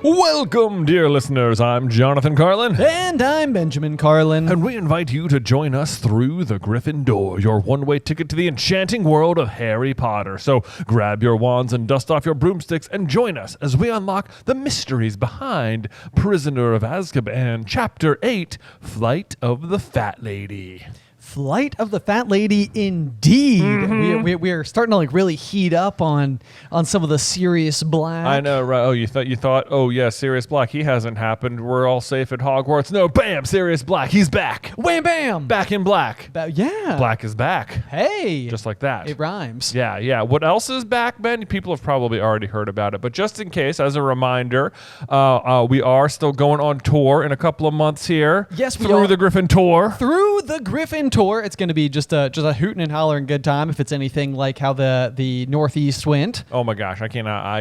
Welcome, dear listeners. I'm Jonathan Carlin. And I'm Benjamin Carlin. And we invite you to join us through the Griffin door, your one-way ticket to the enchanting world of Harry Potter. So grab your wands and dust off your broomsticks and join us as we unlock the mysteries behind Prisoner of Azkaban, Chapter 8, Flight of the Fat Lady. Flight of the Fat Lady, indeed. Mm-hmm. We are starting to really heat up on some of the Sirius Black. I know, right? Oh, you thought, oh yeah, Sirius Black, he hasn't happened. We're all safe at Hogwarts. No, bam, Sirius Black, he's back. Wham bam. Back in black. Yeah. Black is back. Hey. Just like that. It rhymes. Yeah. What else is back, Ben? People have probably already heard about it, but just in case, as a reminder, we are still going on tour in a couple of months here. Yes, we through are. the Griffin tour. Through the Griffin tour. It's going to be just a hooting and hollering good time if it's anything like how the Northeast went. Oh my gosh, I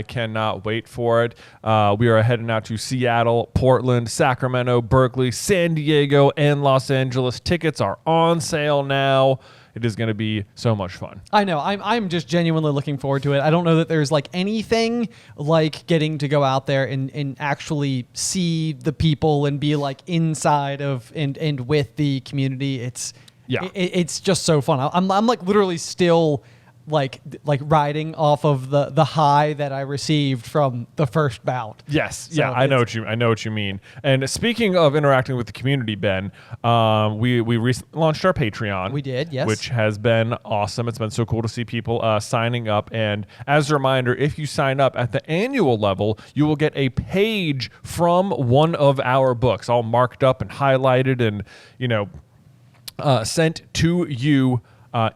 cannot wait for it. We are heading out to Seattle, Portland, Sacramento, Berkeley, San Diego, and Los Angeles. Tickets are on sale now. It is going to be so much fun. I know. I'm just genuinely looking forward to it. I don't know that there's like anything like getting to go out there and actually see the people and be like inside of and with the community. It's just so fun. I'm like literally still like riding off of the high that I received from the first bout. Yes, So yeah, I know what you mean. And speaking of interacting with the community, Ben, we recently launched our Patreon. We did, yes. Which has been awesome. It's been so cool to see people signing up. And as a reminder, if you sign up at the annual level, you will get a page from one of our books, all marked up and highlighted, and sent to you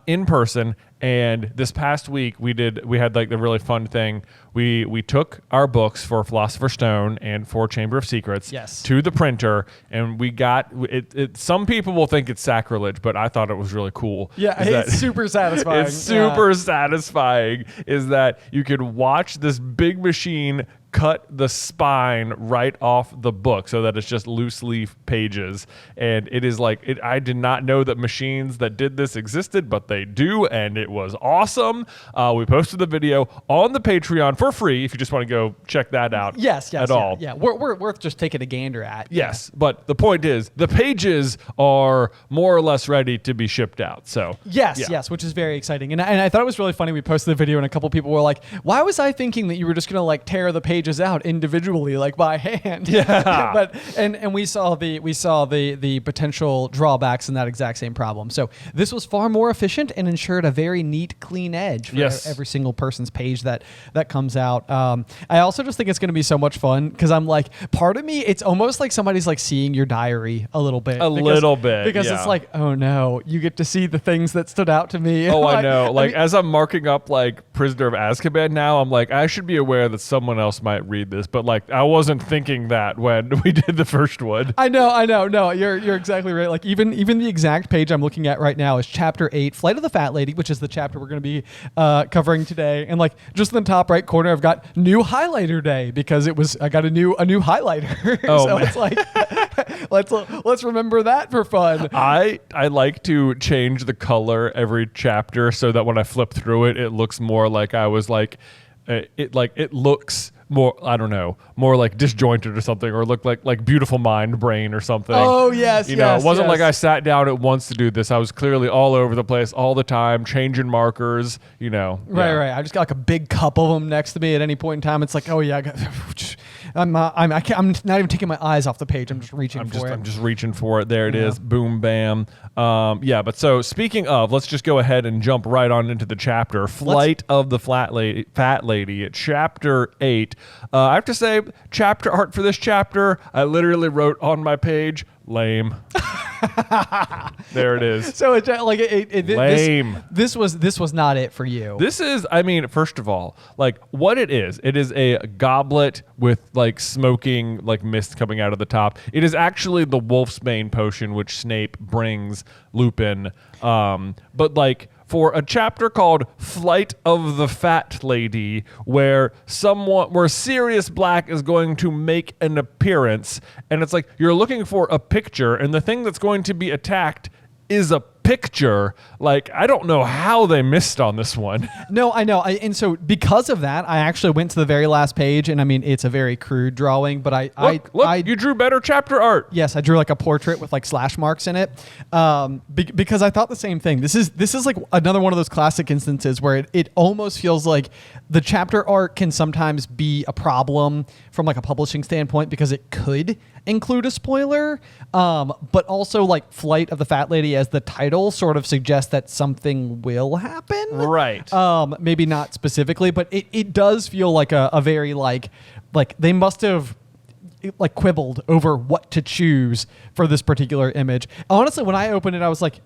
in person. And this past week we had like the really fun thing. We took our books for Philosopher's Stone and for Chamber of Secrets to the printer, and we got it. Some people will think it's sacrilege, but I thought it was really cool. Yeah, it's super satisfying. It's super satisfying is that you could watch this big machine cut the spine right off the book so that it's just loose leaf pages. And it is like, I did not know that machines that did this existed, but they do, and it was awesome. We posted the video on the Patreon for free if you just want to go check that out. Yes, all. Yeah, we're worth just taking a gander at. Yes, but the point is, the pages are more or less ready to be shipped out. So Yes, which is very exciting. And I thought it was really funny. We posted the video, and a couple people were like, "Why was I thinking that you were just gonna like tear the pages out individually, like by hand?" Yeah. But and we saw the potential drawbacks in that exact same problem. So this was far more efficient and ensured a very neat, clean edge for every single person's page that comes out. I also just think it's going to be so much fun because I'm like, part of me, it's almost like somebody's like seeing your diary a little bit. Because it's like, oh no, you get to see the things that stood out to me. Oh, I know. As I'm marking up like Prisoner of Azkaban now, I'm like, I should be aware that someone else might read this, but like I wasn't thinking that when we did the first one. I know. No, you're exactly right. Like even the exact page I'm looking at right now is Chapter 8, Flight of the Fat Lady, which is the chapter we're going to be covering today. And like just in the top right corner, I've got new highlighter day because I got a new highlighter. Oh, so man. It's like let's remember that for fun. I like to change the color every chapter so that when I flip through it, it looks more like I was like it looks more, I don't know, more like disjointed or something, or look like Beautiful Mind brain or something. Oh, yes, it wasn't like I sat down at once to do this. I was clearly all over the place all the time, changing markers, Right. I just got like a big cup of them next to me at any point in time. It's like, oh yeah, I'm not even taking my eyes off the page. I'm just reaching for it. I'm just reaching for it. There it is. Boom, bam. But so speaking of, let's just go ahead and jump right on into the chapter. Flight of the Fat Lady, Chapter 8. I have to say, chapter art for this chapter, I literally wrote on my page, lame. There it is. So it's like lame. This was not it for you. This is, first of all, like what it is a goblet with like smoking like mist coming out of the top. It is actually the wolfsbane potion which Snape brings Lupin. But like for a chapter called Flight of the Fat Lady, where Sirius Black is going to make an appearance, and it's like you're looking for a picture, and the thing that's going to be attacked is a picture. Like, I don't know how they missed on this one. No, I know. And so because of that, I actually went to the very last page, and I mean, it's a very crude drawing, but Look, you drew better chapter art. Yes, I drew like a portrait with like slash marks in it, because I thought the same thing. This is like another one of those classic instances where it almost feels like the chapter art can sometimes be a problem from like a publishing standpoint because it could include a spoiler, but also like Flight of the Fat Lady as the title sort of suggests that something will happen. Right. Maybe not specifically, but it does feel like a very like they must have like quibbled over what to choose for this particular image. Honestly, when I opened it, I was like,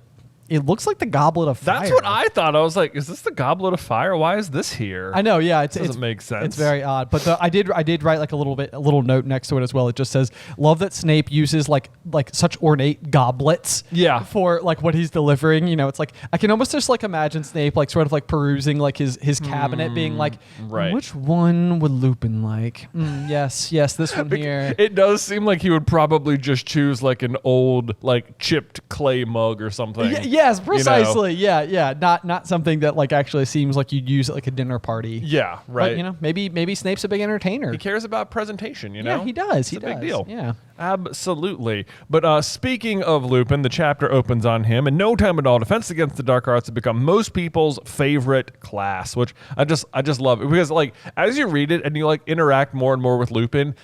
it looks like the Goblet of Fire. That's what I thought. I was like, is this the Goblet of Fire? Why is this here? I know, yeah. It doesn't make sense. It's very odd. But I did write like a little note next to it as well. It just says, love that Snape uses like such ornate goblets for like what he's delivering. You know, it's like, I can almost just like imagine Snape like sort of like perusing like his cabinet being like, which one would Lupin like? Yes, this one here. It does seem like he would probably just choose like an old like chipped clay mug or something. Yes, precisely. You know? Yeah. Not something that like actually seems like you'd use at like a dinner party. Yeah, right. But, you know, maybe Snape's a big entertainer. He cares about presentation, you know? Yeah, he does. It's a big deal. Yeah. Absolutely. But speaking of Lupin, the chapter opens on him. In no time at all, Defense Against the Dark Arts have become most people's favorite class, which I just love it. Because like as you read it and you like interact more and more with Lupin,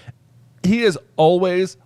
he is always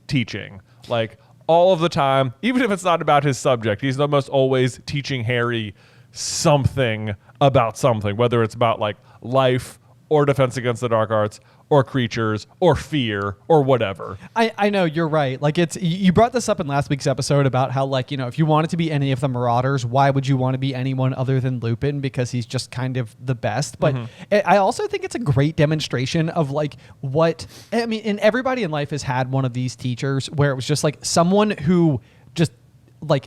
teaching. Like all of the time, even if it's not about his subject, he's almost always teaching Harry something about something, whether it's about like life or Defense Against the Dark Arts or creatures or fear or whatever. I know, you're right. Like you brought this up in last week's episode about how like, you know, if you wanted to be any of the Marauders, why would you want to be anyone other than Lupin? Because he's just kind of the best. But I also think it's a great demonstration of like what, I mean, and everybody in life has had one of these teachers where it was just like someone who just like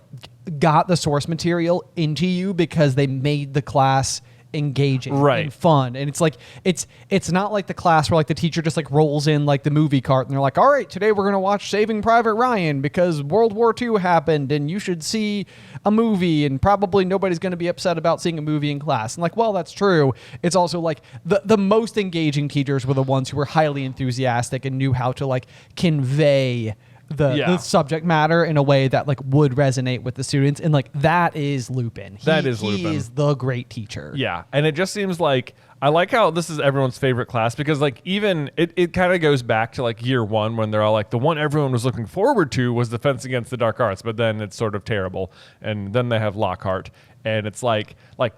got the source material into you because they made the class engaging and fun. And it's like it's not like the class where like the teacher just like rolls in like the movie cart and they're like, all right, today we're gonna watch Saving Private Ryan because World War II happened and you should see a movie and probably nobody's gonna be upset about seeing a movie in class. And like, well, that's true. It's also like the most engaging teachers were the ones who were highly enthusiastic and knew how to like convey the subject matter in a way that like would resonate with the students, and like that is Lupin. He is the great teacher. Yeah, and it just seems like I like how this is everyone's favorite class because like even it kind of goes back to like year one when they're all like the one everyone was looking forward to was Defense Against the Dark Arts, but then it's sort of terrible, and then they have Lockhart. And it's like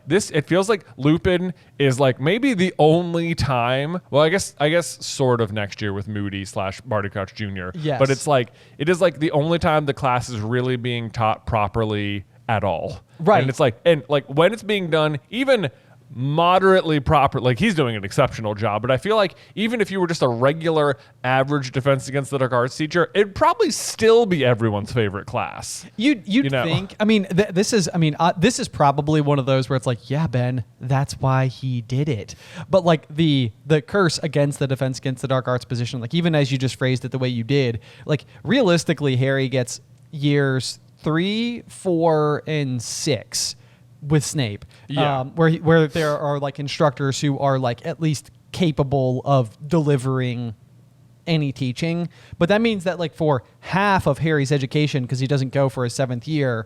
this, it feels like Lupin is like maybe the only time, well, I guess sort of next year with Moody / Barty Crouch Jr. Yes. But it is like the only time the class is really being taught properly at all. Right. And it's like when it's being done, even moderately proper, like he's doing an exceptional job, but I feel like even if you were just a regular average Defense Against the Dark Arts teacher, it'd probably still be everyone's favorite class. You'd think. I mean, this is probably one of those where it's like, yeah, Ben, that's why he did it. But like the curse against the Defense Against the Dark Arts position, like even as you just phrased it the way you did, like realistically, Harry gets years 3, 4, and 6 with Snape, where there are like instructors who are like at least capable of delivering any teaching. But that means that like for half of Harry's education, because he doesn't go for his 7th year,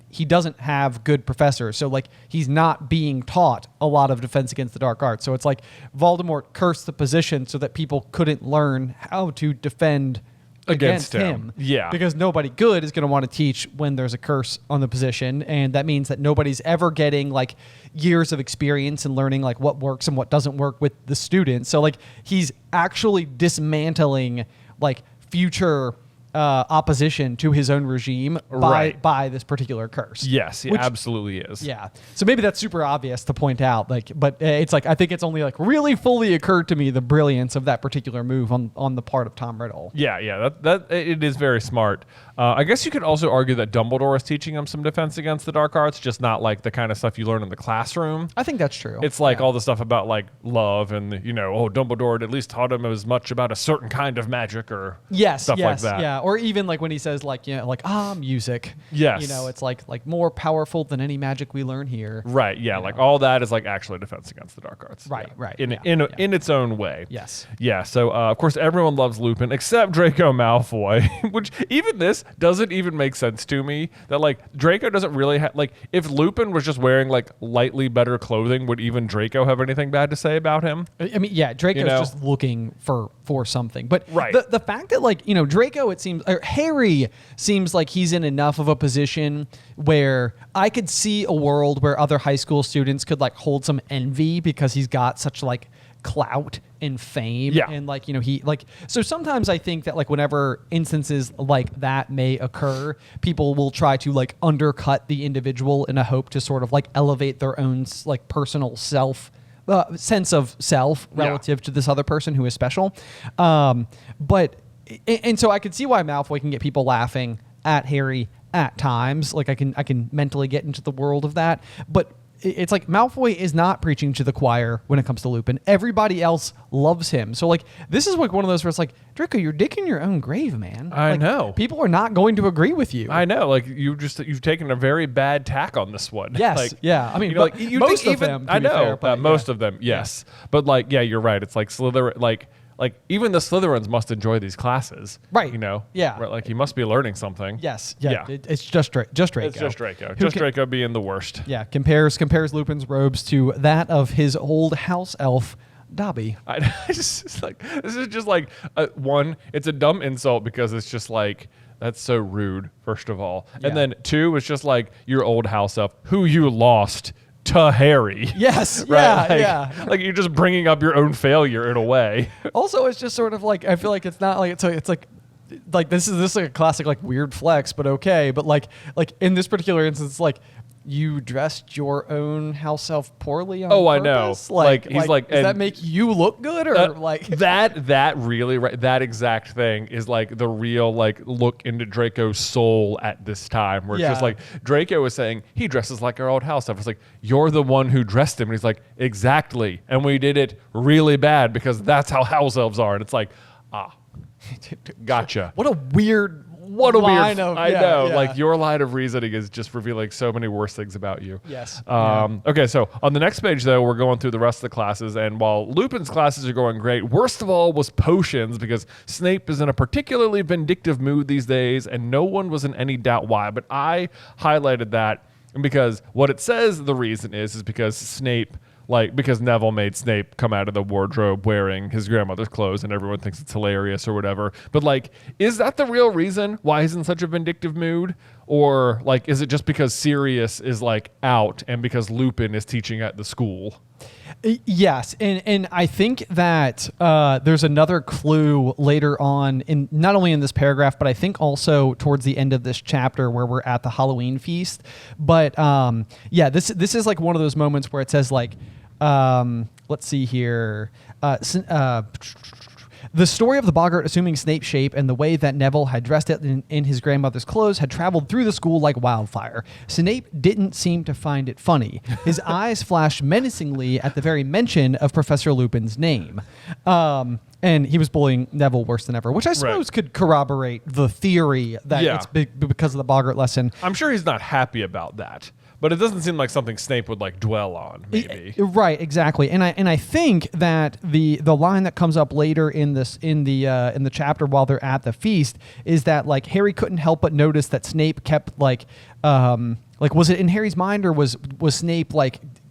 he doesn't have good professors. So like he's not being taught a lot of Defense Against the Dark Arts. So it's like Voldemort cursed the position so that people couldn't learn how to defend against him. Yeah. Because nobody good is going to want to teach when there's a curse on the position. And that means that nobody's ever getting like years of experience and learning like what works and what doesn't work with the students. So like he's actually dismantling like future opposition to his own regime by this particular curse. Yes, he absolutely is. Yeah. So maybe that's super obvious to point out, like, but it's like I think it's only like really fully occurred to me the brilliance of that particular move on the part of Tom Riddle. Yeah, that it is very smart. I guess you could also argue that Dumbledore is teaching him some defense against the dark arts, just not like the kind of stuff you learn in the classroom. I think that's true. It's like all the stuff about like love and, Dumbledore had at least taught him as much about a certain kind of magic or stuff like that. Yeah, or even like when he says music. Yes. It's like more powerful than any magic we learn here. Right, yeah, like all that is like actually defense against the dark arts. Right, yeah. right. In its own way. Yes. Yeah, so of course everyone loves Lupin except Draco Malfoy, which even this doesn't even make sense to me that like Draco doesn't really have, like if Lupin was just wearing like lightly better clothing, would even Draco have anything bad to say about him? I mean, yeah, Draco's just looking for something. But right. the fact that like, Draco, it seems, or Harry seems like he's in enough of a position where I could see a world where other high school students could like hold some envy because he's got such like clout and fame. Yeah. And like, he like, so sometimes I think that like whenever instances like that may occur, people will try to like undercut the individual in a hope to sort of like elevate their own like personal sense of self relative to this other person who is special. But so I could see why Malfoy can get people laughing at Harry at times. Like I can mentally get into the world of that. But it's like Malfoy is not preaching to the choir when it comes to Lupin. Everybody else loves him. So like this is like one of those where it's like, Draco, you're digging your own grave, man. I know. People are not going to agree with you. I know. Like you've taken a very bad tack on this one. Yes. Like, yeah. I mean, most of them. I know. Fair, most of them. Yes. Yeah. But like, yeah, you're right. It's like Slytherin. Like even the Slytherins must enjoy these classes, right? Yeah. Right, like he must be learning something. Yes, yeah. It's just Draco. It's just Draco. Draco being the worst. Yeah, compares Lupin's robes to that of his old house elf Dobby. This is just like one. It's a dumb insult because it's just like that's so rude. First of all, and then two, it's just like your old house elf who you lost to Harry. Yes. Right? Yeah. Like you're just bringing up your own failure in a way. Also, it's just sort of like, I feel like it's not like, it's like this is like a classic, like weird flex, but okay. But like in this particular instance, like you dressed your own house elf poorly on purpose? I know. Like he's like, does that make you look good or like that really right? That exact thing is like the real like look into Draco's soul at this time, where it's just like Draco is saying he dresses like our old house elf. It's like you're the one who dressed him, and he's like exactly, and we did it really bad because that's how house elves are, and it's like gotcha. What a weird. I know. Like your line of reasoning is just revealing so many worse things about you. Yes. Okay, so on the next page, though, we're going through the rest of the classes, and while Lupin's classes are going great, worst of all was potions, because Snape is in a particularly vindictive mood these days, and no one was in any doubt why. But I highlighted that because what it says the reason is because Snape. Because Neville made Snape come out of the wardrobe wearing his grandmother's clothes and everyone thinks it's hilarious or whatever. But, is that the real reason why he's in such a vindictive mood? Or, is it just because Sirius is, out and because Lupin is teaching at the school? Yes, and I think that there's another clue later on, in not only in this paragraph, but I think also towards the end of this chapter where we're at the Halloween feast. But this is one of those moments where it says let's see here. The story of the boggart assuming Snape's shape and the way that Neville had dressed it in his grandmother's clothes had traveled through the school like wildfire. Snape didn't seem to find it funny. His eyes flashed menacingly at the very mention of Professor Lupin's name. And he was bullying Neville worse than ever, which I suppose could corroborate the theory that it's because of the boggart lesson. I'm sure he's not happy about that. But it doesn't seem like something Snape would dwell on, maybe. Right, exactly. And I think that the line that comes up later in the chapter while they're at the feast is that Harry couldn't help but notice that Snape kept was it in Harry's mind, or was Snape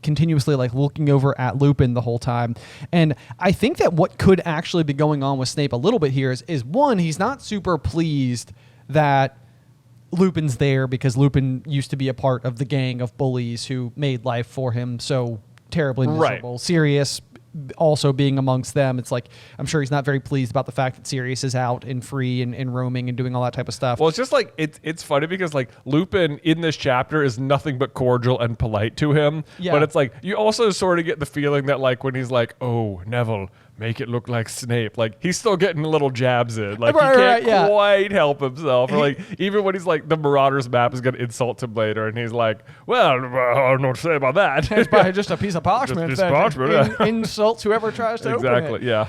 continuously looking over at Lupin the whole time? And I think that what could actually be going on with Snape a little bit here is one, he's not super pleased that Lupin's there because Lupin used to be a part of the gang of bullies who made life for him so terribly miserable. Right. Sirius also being amongst them. It's I'm sure he's not very pleased about the fact that Sirius is out and free and roaming and doing all that type of stuff. Well, it's just it's funny because Lupin in this chapter is nothing but cordial and polite to him. Yeah. But it's you also sort of get the feeling that when he's oh, Neville, make it look like Snape. Like, he's still getting little jabs in. Like, Right, he can't quite help himself. Or, like, even when he's like, the Marauders map is going to insult him later, and he's like, well, I don't know what to say about that. It's probably just a piece of parchment that insults whoever tries to open it. Exactly, yeah.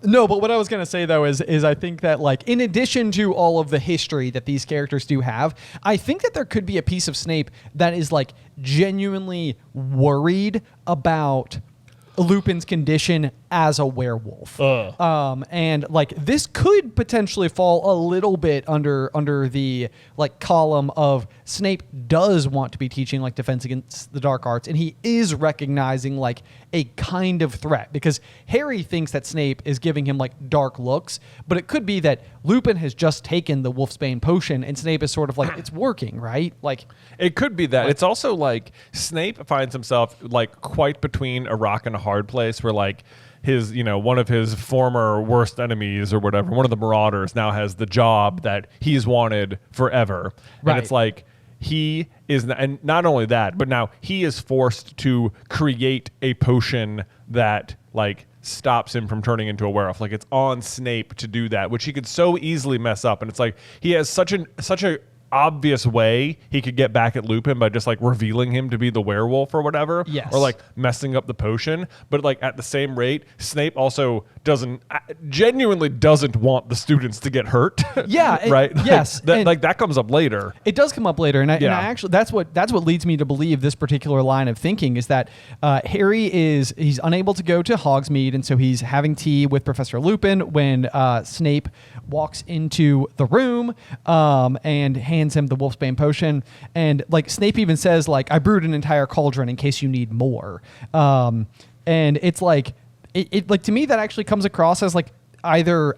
No, but what I was going to say, though, is I think that, like, in addition to all of the history that these characters do have, I think that there could be a piece of Snape that is, like, genuinely worried about Lupin's condition as a werewolf. And like this could potentially fall a little bit under the like column of Snape does want to be teaching like Defense Against the Dark Arts, and he is recognizing like a kind of threat, because Harry thinks that Snape is giving him like dark looks, but it could be that Lupin has just taken the wolfsbane potion and Snape is sort of like, it's working, right? Like, it could be that. Like, it's also like Snape finds himself like quite between a rock and a hard place, where like his, you know, one of his former worst enemies or whatever, one of the Marauders, now has the job that he's wanted forever. Right. And it's like, he is, and not only that, but now he is forced to create a potion that like stops him from turning into a werewolf. Like, it's on Snape to do that, which he could so easily mess up. And it's like he has such a obvious way he could get back at Lupin by just like revealing him to be the werewolf or whatever. Yes. Or like messing up the potion. But like at the same rate, Snape also genuinely doesn't want the students to get hurt. Yeah. Right? Yes. Like that comes up later. It does come up later. And I actually, that's what leads me to believe this particular line of thinking is that Harry he's unable to go to Hogsmede. And so he's having tea with Professor Lupin when Snape walks into the room and hands him the wolfsbane potion. And like Snape even says, like, I brewed an entire cauldron in case you need more. And it's like, it like, to me, that actually comes across as like either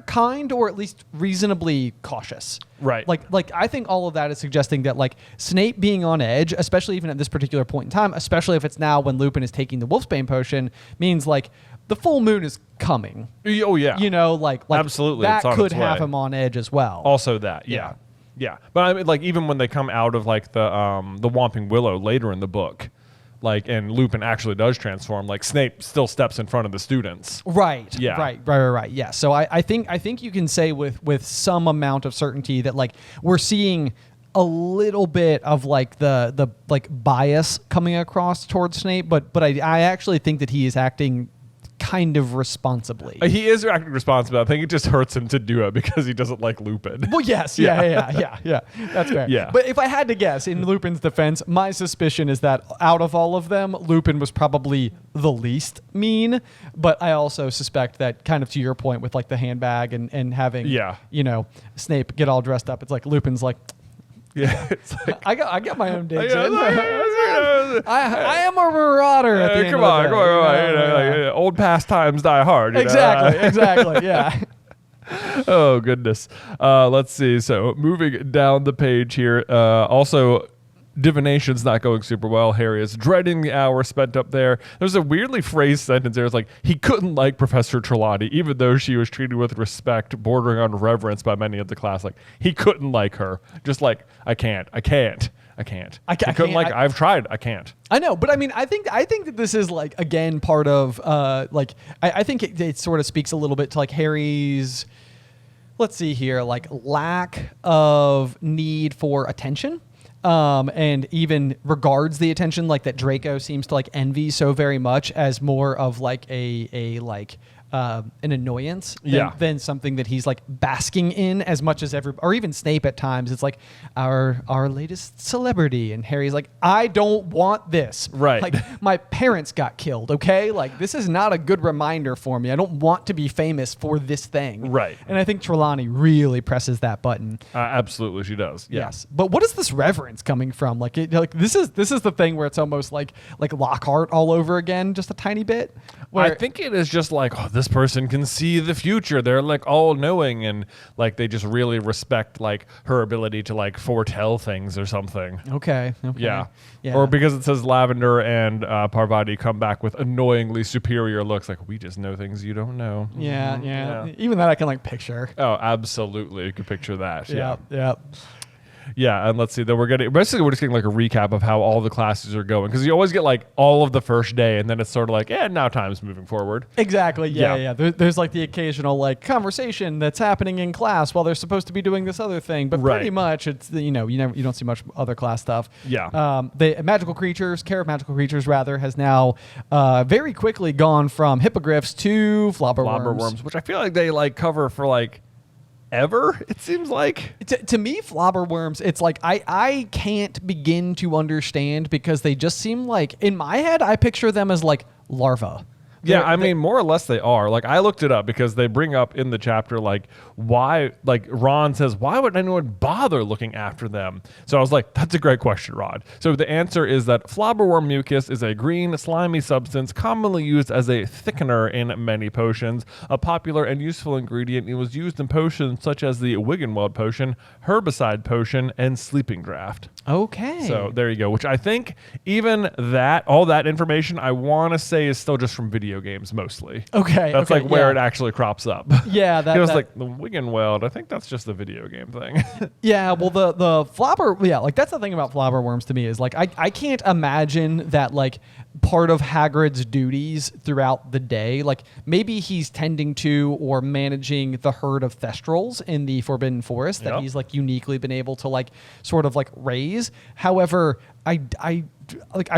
kind or at least reasonably cautious. Right. Like I think all of that is suggesting that like Snape being on edge, especially even at this particular point in time, especially if it's now when Lupin is taking the wolfsbane potion, means like the full moon is coming. Oh yeah. You know, like absolutely, that could have him on edge as well. Also that, yeah. Yeah. But I mean, like, even when they come out of like the Whomping Willow later in the book, like, and Lupin actually does transform, like Snape still steps in front of the students. Right. Yeah. Right. Yeah. So I think you can say with some amount of certainty that like we're seeing a little bit of like the like bias coming across towards Snape, but I actually think that he is acting kind of responsibly. He is acting responsibly. I think it just hurts him to do it because he doesn't like Lupin. Well, yes. Yeah. That's fair. Yeah. But if I had to guess, in Lupin's defense, my suspicion is that out of all of them, Lupin was probably the least mean. But I also suspect that, kind of to your point with like the handbag and having, you know, Snape get all dressed up, it's like Lupin's like, yeah, it's like, I got my own digs in. I am a marauder. At the end come of on. the day. You know, like, old pastimes die hard. Exactly. Yeah. Oh goodness. Let's see. So moving down the page here. Also, divination's not going super well. Harry is dreading the hour spent up there. There's a weirdly phrased sentence there. It's like, he couldn't like Professor Trelawney, even though she was treated with respect, bordering on reverence by many of the class. Like, he couldn't like her. Just like, I can't. I've tried. I can't. I know, but I mean, I think that this is like, again, part of like, I think it sort of speaks a little bit to like Harry's, let's see here, like lack of need for attention. And even regards the attention like that Draco seems to like envy so very much as more of like a like an annoyance than something that he's like basking in as much as or even Snape at times. It's like our latest celebrity, and Harry's like, I don't want this. Right. Like, my parents got killed. Okay. Like, this is not a good reminder for me. I don't want to be famous for this thing. Right. And I think Trelawney really presses that button. Absolutely, she does. Yeah. Yes. But what is this reverence coming from? Like, this is the thing where it's almost like Lockhart all over again, just a tiny bit. I think it is just like, oh, this person can see the future. They're like all knowing, and like they just really respect like her ability to like foretell things or something. Okay. Yeah. Or because it says Lavender and Parvati come back with annoyingly superior looks. Like, we just know things you don't know. Yeah. Even that I can like picture. Oh, absolutely. You can picture that. Yeah. Yeah, and let's see. Then we're just getting like a recap of how all the classes are going, because you always get like all of the first day, and then it's sort of like, now time's moving forward. Exactly. Yeah. There's like the occasional like conversation that's happening in class while they're supposed to be doing this other thing, but pretty much it's you don't see much other class stuff. Yeah. The care of magical creatures rather has now very quickly gone from hippogriffs to flobberworms, which I feel like they like cover for like ever, it seems like. To me, flobberworms, it's like I can't begin to understand, because they just seem like, in my head, I picture them as like larvae. Yeah, I mean, more or less they are. Like, I looked it up because they bring up in the chapter, like, why, like, Ron says, why would anyone bother looking after them? So I was like, that's a great question, Rod. So the answer is that flobberworm mucus is a green, slimy substance commonly used as a thickener in many potions. A popular and useful ingredient, it was used in potions such as the Wiggenweld potion, herbicide potion, and sleeping draught. Okay. So there you go, which I think even that, all that information, I want to say is still just from video games mostly. Okay. That's like where it actually crops up. Yeah. It was like the Wiggenweld. I think that's just the video game thing. Yeah. Well, the like that's the thing about flobberworms to me is like, I can't imagine that like part of Hagrid's duties throughout the day, like maybe he's tending to or managing the herd of Thestrals in the Forbidden Forest that he's like uniquely been able to like sort of like raise. However, I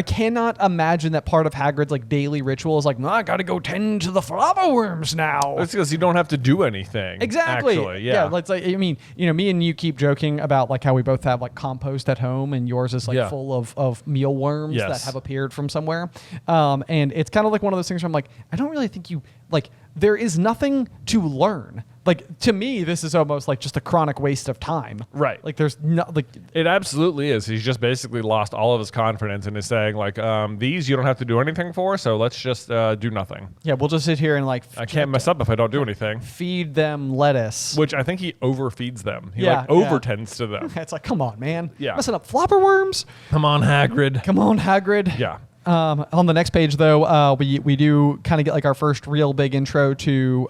cannot imagine that part of Hagrid's like daily ritual is like, no, I got to go tend to the flobberworms now. It's because you don't have to do anything. Exactly. Actually, yeah. Let's like, I mean, me and you keep joking about like how we both have like compost at home, and yours is like full of mealworms that have appeared from somewhere. And it's kind of like one of those things where I'm like, I don't really think you like. There is nothing to learn. Like, to me, this is almost like just a chronic waste of time. Right. Like, there's no, like... It absolutely is. He's just basically lost all of his confidence and is saying, like, these you don't have to do anything for, so let's just do nothing. Yeah, we'll just sit here and, like... I can't mess up if I don't do anything. Feed them lettuce. Which I think he overfeeds them. He, over-tends to them. It's like, come on, man. Yeah. Messing up flobberworms? Come on, Hagrid. Come on, Hagrid. Yeah. On the next page, though, we do kind of get like our first real big intro to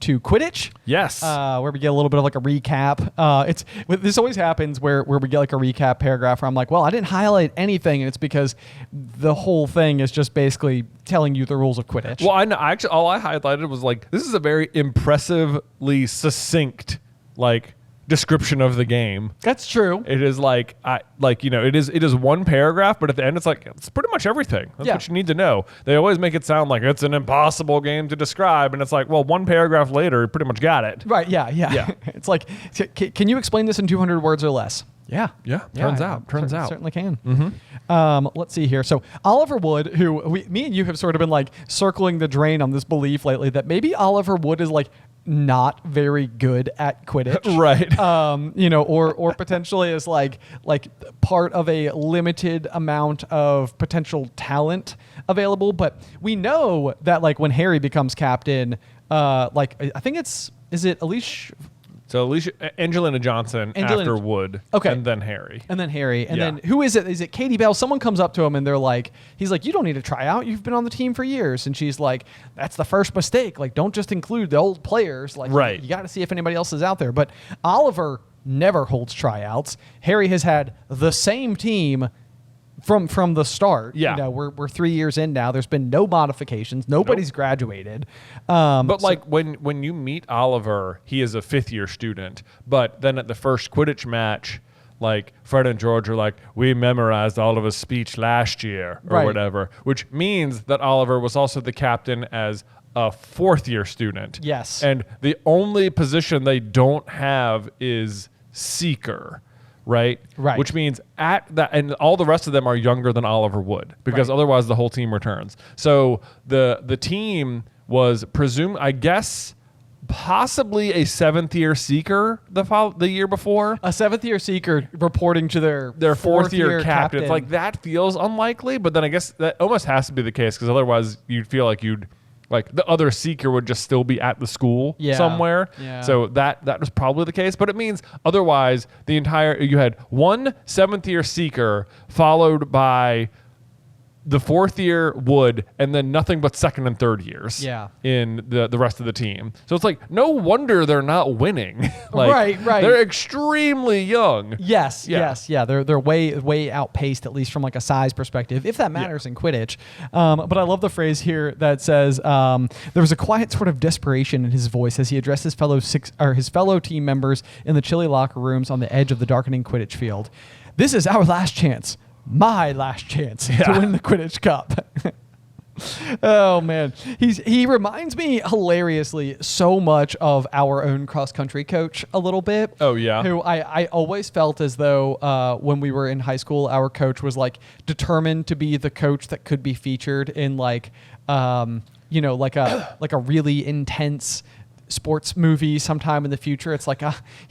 Quidditch. Yes. Where we get a little bit of like a recap. This always happens where we get like a recap paragraph where I'm like, well, I didn't highlight anything, and it's because the whole thing is just basically telling you the rules of Quidditch. Well, I know. Actually, all I highlighted was like, this is a very impressively succinct, like, description of the game. That's true. It is like it is one paragraph, but at the end it's like it's pretty much everything. That's what you need to know. They always make it sound like it's an impossible game to describe, and it's like, well, one paragraph later, you pretty much got it. Right? Yeah. It's like, can you explain this in 200 words or less? Yeah. Turns out. Certainly can. Mm-hmm. Let's see here. So Oliver Wood, who me and you have sort of been like circling the drain on this belief lately that maybe Oliver Wood is like not very good at Quidditch. Right. Or potentially is like part of a limited amount of potential talent available. But we know that like when Harry becomes captain, I think is it Alicia? So Angelina Johnson after Wood. Okay. And then Harry. And then who is it? Is it Katie Bell? Someone comes up to him and they're like, he's like, you don't need to try out. You've been on the team for years. And she's like, that's the first mistake. Like, don't just include the old players. Like, right. You got to see if anybody else is out there. But Oliver never holds tryouts. Harry has had the same team from the start. Yeah. We're 3 years in now. There's been no modifications. Nobody's graduated. But like when you meet Oliver, he is a 5th-year student. But then at the first Quidditch match, like Fred and George are like, we memorized Oliver's speech last year or whatever, which means that Oliver was also the captain as a 4th-year student. Yes. And the only position they don't have is Seeker. Right. Which means at that, and all the rest of them are younger than Oliver Wood, because otherwise the whole team returns. So the team was presumed, I guess, possibly a 7th-year Seeker the year before. A 7th-year Seeker reporting to their 4th-year captain. It's like, that feels unlikely, but then I guess that almost has to be the case, because otherwise you'd feel like the other Seeker would just still be at the school somewhere. Yeah. So that was probably the case. But it means otherwise you had one 7th-year Seeker followed by the fourth year would, and then nothing but second and third years in the rest of the team. So it's like, no wonder they're not winning. Right. They're extremely young. Yes. They're way outpaced, at least from like a size perspective, if that matters in Quidditch. But I love the phrase here that says, there was a quiet sort of desperation in his voice as he addressed his fellow team members in the chilly locker rooms on the edge of the darkening Quidditch field. This is our last chance. My last chance to win the Quidditch Cup. Oh man, he reminds me hilariously so much of our own cross country coach a little bit. Oh yeah, who I always felt as though when we were in high school, our coach was like determined to be the coach that could be featured in like like a really intense sports movie sometime in the future. It's like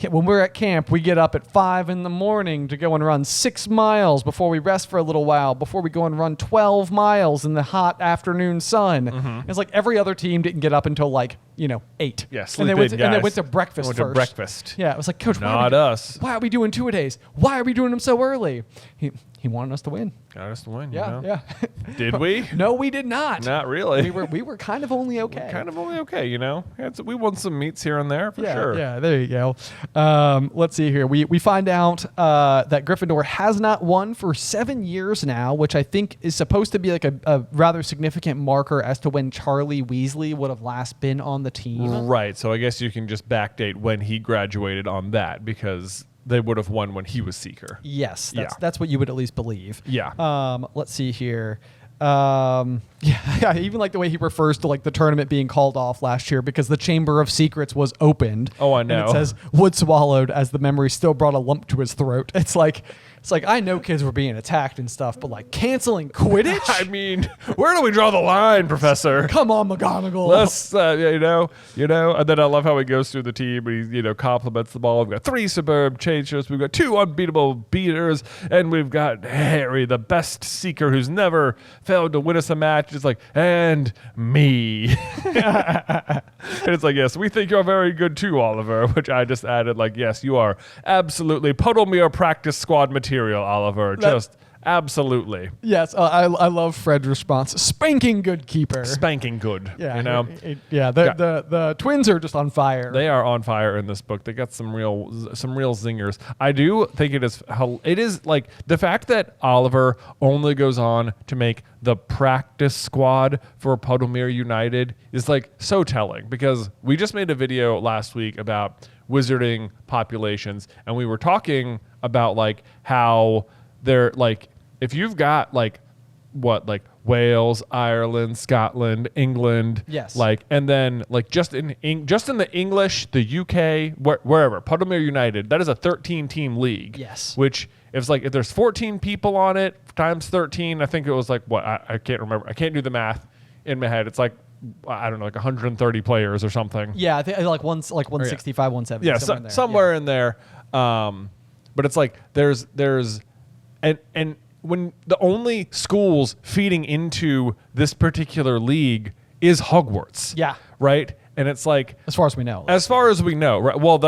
when we're at camp, we get up at 5 a.m. to go and run 6 miles before we rest for a little while, before we go and run 12 miles in the hot afternoon sun. Mm-hmm. It's like every other team didn't get up until 8. Yeah, and they went to breakfast first. Breakfast. Yeah, it was like, Coach, not us. Why are we doing 2-a-days? Why are we doing them so early? He wanted us to win. Got us to win. Yeah. Did we? No, we did not. Not really. We were kind of only okay. We won some meets here and there for sure. Yeah, there you go. Let's see here. We find out that Gryffindor has not won for 7 years now, which I think is supposed to be like a rather significant marker as to when Charlie Weasley would have last been on the team. Right. So I guess you can just backdate when he graduated on that, because they would have won when he was Seeker. Yes, that's what you would at least believe. Yeah. Let's see here. I even like the way he refers to like the tournament being called off last year because the Chamber of Secrets was opened. Oh, I know. And it says wood swallowed as the memory still brought a lump to his throat. It's like I know kids were being attacked and stuff, but like canceling Quidditch? I mean, where do we draw the line, Professor? Come on, McGonagall. Let's, and then I love how he goes through the team and he, compliments the ball. We've got 3 superb chasers. We've got 2 unbeatable beaters. And we've got Harry, the best Seeker who's never failed to win us a match. It's like, and me. And it's like, yes, we think you're very good too, Oliver, which I just added like, yes, you are absolutely Puddlemere practice squad material, Oliver. Just absolutely. Yes, I love Fred's response. Spanking good keeper. Spanking good. Yeah, the twins are just on fire. They are on fire in this book. They got some real zingers. I do think it is like the fact that Oliver only goes on to make the practice squad for Puddlemere United is like so telling, because we just made a video last week about wizarding populations, and we were talking about like how they're like, if you've got like Wales, Ireland, Scotland, England, yes, and then like just in the English, the UK, wherever, Puddlemere United, that is a 13-team league. Yes, which if there's 14 people on it times 13, I think it was like I can't remember. I can't do the math in my head. It's like, I don't know, like 130 players or something. Yeah, I think like 165, 170. Yeah, somewhere in there. But it's like there's and when the only schools feeding into this particular league is Hogwarts. Yeah. Right? And it's like, as far as we know. Right? Well,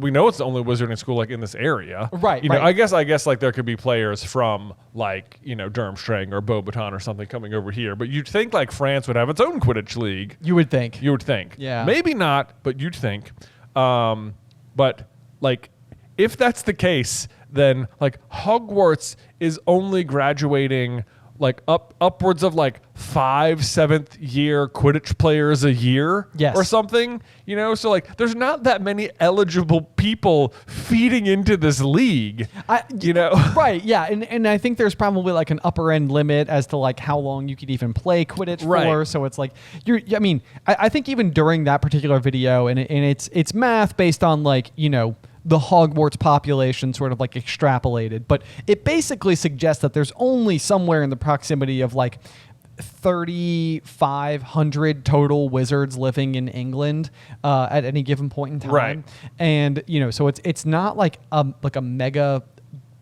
we know it's the only wizarding school like in this area. Right. I guess like there could be players from like, Durmstrang or Beauxbaton or something coming over here, but you'd think like France would have its own Quidditch league. You would think. Yeah. Maybe not, but you'd think. But like, if that's the case, then like Hogwarts is only graduating like upwards of like 5 7th year Quidditch players a year, yes, or something, so like there's not that many eligible people feeding into this league, right? Yeah, and I think there's probably like an upper end limit as to like how long you could even play Quidditch for. So it's like I think even during that particular video, and it's math based on like the Hogwarts population sort of like extrapolated, but it basically suggests that there's only somewhere in the proximity of like 3,500 total wizards living in England at any given point in time. Right. And so it's not like a mega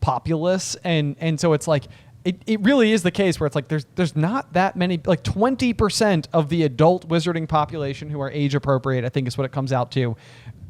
populace, and so it's like it really is the case where it's like there's not that many, like 20% of the adult wizarding population who are age appropriate, I think is what it comes out to,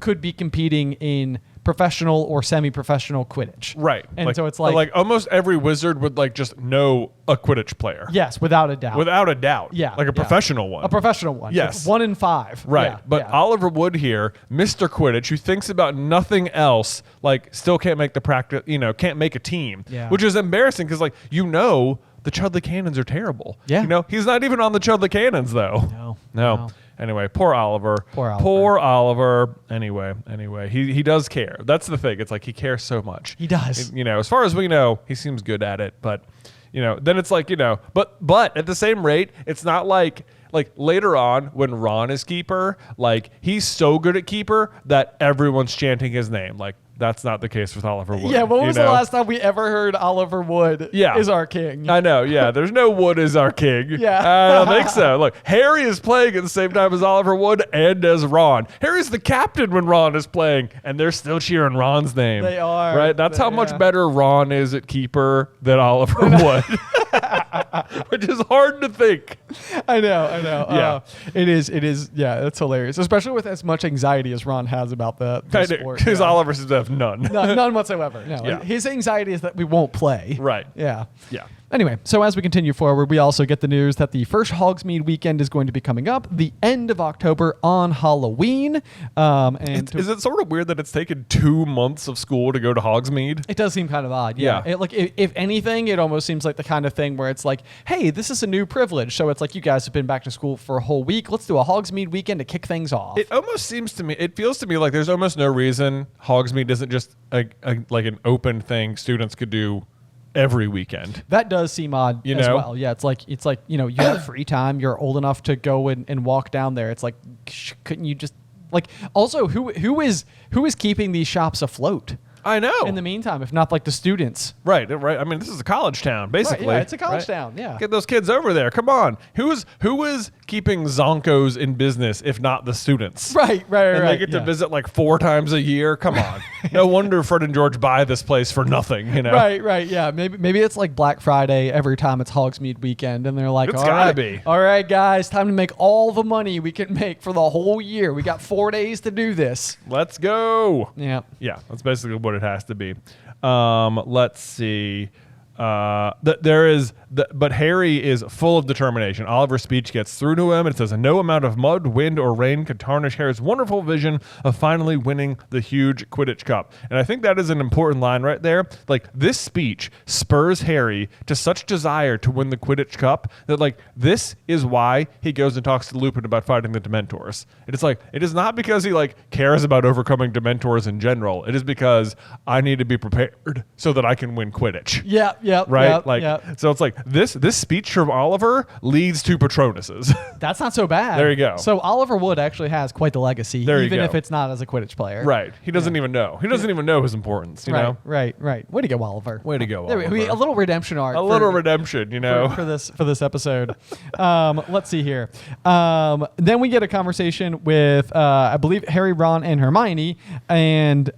could be competing in professional or semi-professional Quidditch. Right. And so it's like almost every wizard would like just know a Quidditch player. Yes, without a doubt. Without a doubt. Yeah. Like a professional one. A professional one. Yes. Like 1 in 5. Right. Yeah, But yeah. Oliver Wood here, Mr. Quidditch, who thinks about nothing else, like still can't make the practice, can't make a team. Yeah. Which is embarrassing because the Chudley Cannons are terrible. Yeah. He's not even on the Chudley Cannons though. No. Anyway, poor Oliver. Poor Oliver. Anyway, he does care. That's the thing. It's like he cares so much. He does. As far as we know, he seems good at it. But, then it's like, but at the same rate, it's not like later on when Ron is keeper, like he's so good at keeper that everyone's chanting his name. Like that's not the case with Oliver Wood. Yeah, when was the last time we ever heard Oliver Wood is our king? I know, yeah. There's no Wood is our king. Yeah. I don't think so. Look, Harry is playing at the same time as Oliver Wood and as Ron. Harry's the captain when Ron is playing, and they're still cheering Ron's name. They are. Right? That's how much better Ron is at keeper than Oliver Wood. Which is hard to think. I know. Yeah. It is. Yeah, that's hilarious. Especially with as much anxiety as Ron has about the sport. Because Oliver seems to have none. None whatsoever. No. Yeah. His anxiety is that we won't play. Right. Yeah. Yeah. Anyway, so as we continue forward, we also get the news that the first Hogsmede weekend is going to be coming up the end of October on Halloween. Is it sort of weird that it's taken 2 months of school to go to Hogsmede? It does seem kind of odd. Yeah. If anything, it almost seems like the kind of thing where it's like, hey, this is a new privilege. So it's like you guys have been back to school for a whole week. Let's do a Hogsmede weekend to kick things off. It feels to me like there's almost no reason Hogsmede isn't just like an open thing students could do every weekend. That does seem odd as well. Yeah, it's like you have free time. You're old enough to go and walk down there. It's like, couldn't you just also who is keeping these shops afloat? I know. In the meantime, if not like the students. Right. I mean, this is a college town, basically. Right, yeah, it's a college town. Yeah. Get those kids over there. Come on. Who is keeping Zonkos in business if not the students? Right. And they get to visit like 4 times a year. Come on. No wonder Fred and George buy this place for nothing. Right. Yeah. Maybe it's like Black Friday every time it's Hogsmede weekend, and they're like, it's gotta be. All right, guys, time to make all the money we can make for the whole year. We got 4 days to do this. Let's go. Yeah. Yeah. That's basically what it has to be. Let's see. But Harry is full of determination. Oliver's speech gets through to him. It says, no amount of mud, wind, or rain could tarnish Harry's wonderful vision of finally winning the huge Quidditch Cup. And I think that is an important line right there. Like, this speech spurs Harry to such desire to win the Quidditch Cup that, like, this is why he goes and talks to Lupin about fighting the Dementors. It's like, it is not because he, like, cares about overcoming Dementors in general. It is because I need to be prepared so that I can win Quidditch. Yeah. Right? Yep. So it's like this speech from Oliver leads to Patronus's. That's not so bad. There you go. So Oliver Wood actually has quite the legacy, even if it's not as a Quidditch player. Right. He doesn't even know. He doesn't even know his importance, you know? Right. Way to go, Oliver. Way to go, Oliver. A little redemption arc. Little redemption, for this episode. Let's see here. Then we get a conversation with, I believe, Harry, Ron, and Hermione, and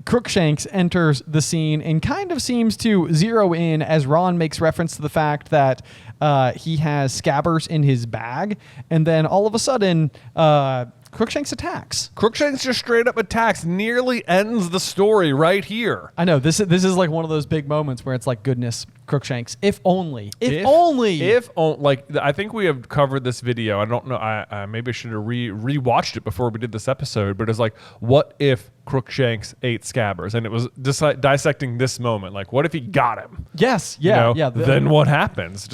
Crookshanks enters the scene and kind of seems to zero in as Ron makes reference to the fact that he has Scabbers in his bag, and then all of a sudden Crookshanks attacks. Crookshanks just straight up attacks, nearly ends the story right here. I know, this is like one of those big moments where it's like, goodness, Crookshanks, if only. I think we have covered this video. I don't know. I maybe I should have rewatched it before we did this episode. But it's like, what if Crookshanks ate Scabbers? And it was dissecting this moment. Like, what if he got him? Yes. Yeah. Then what happens?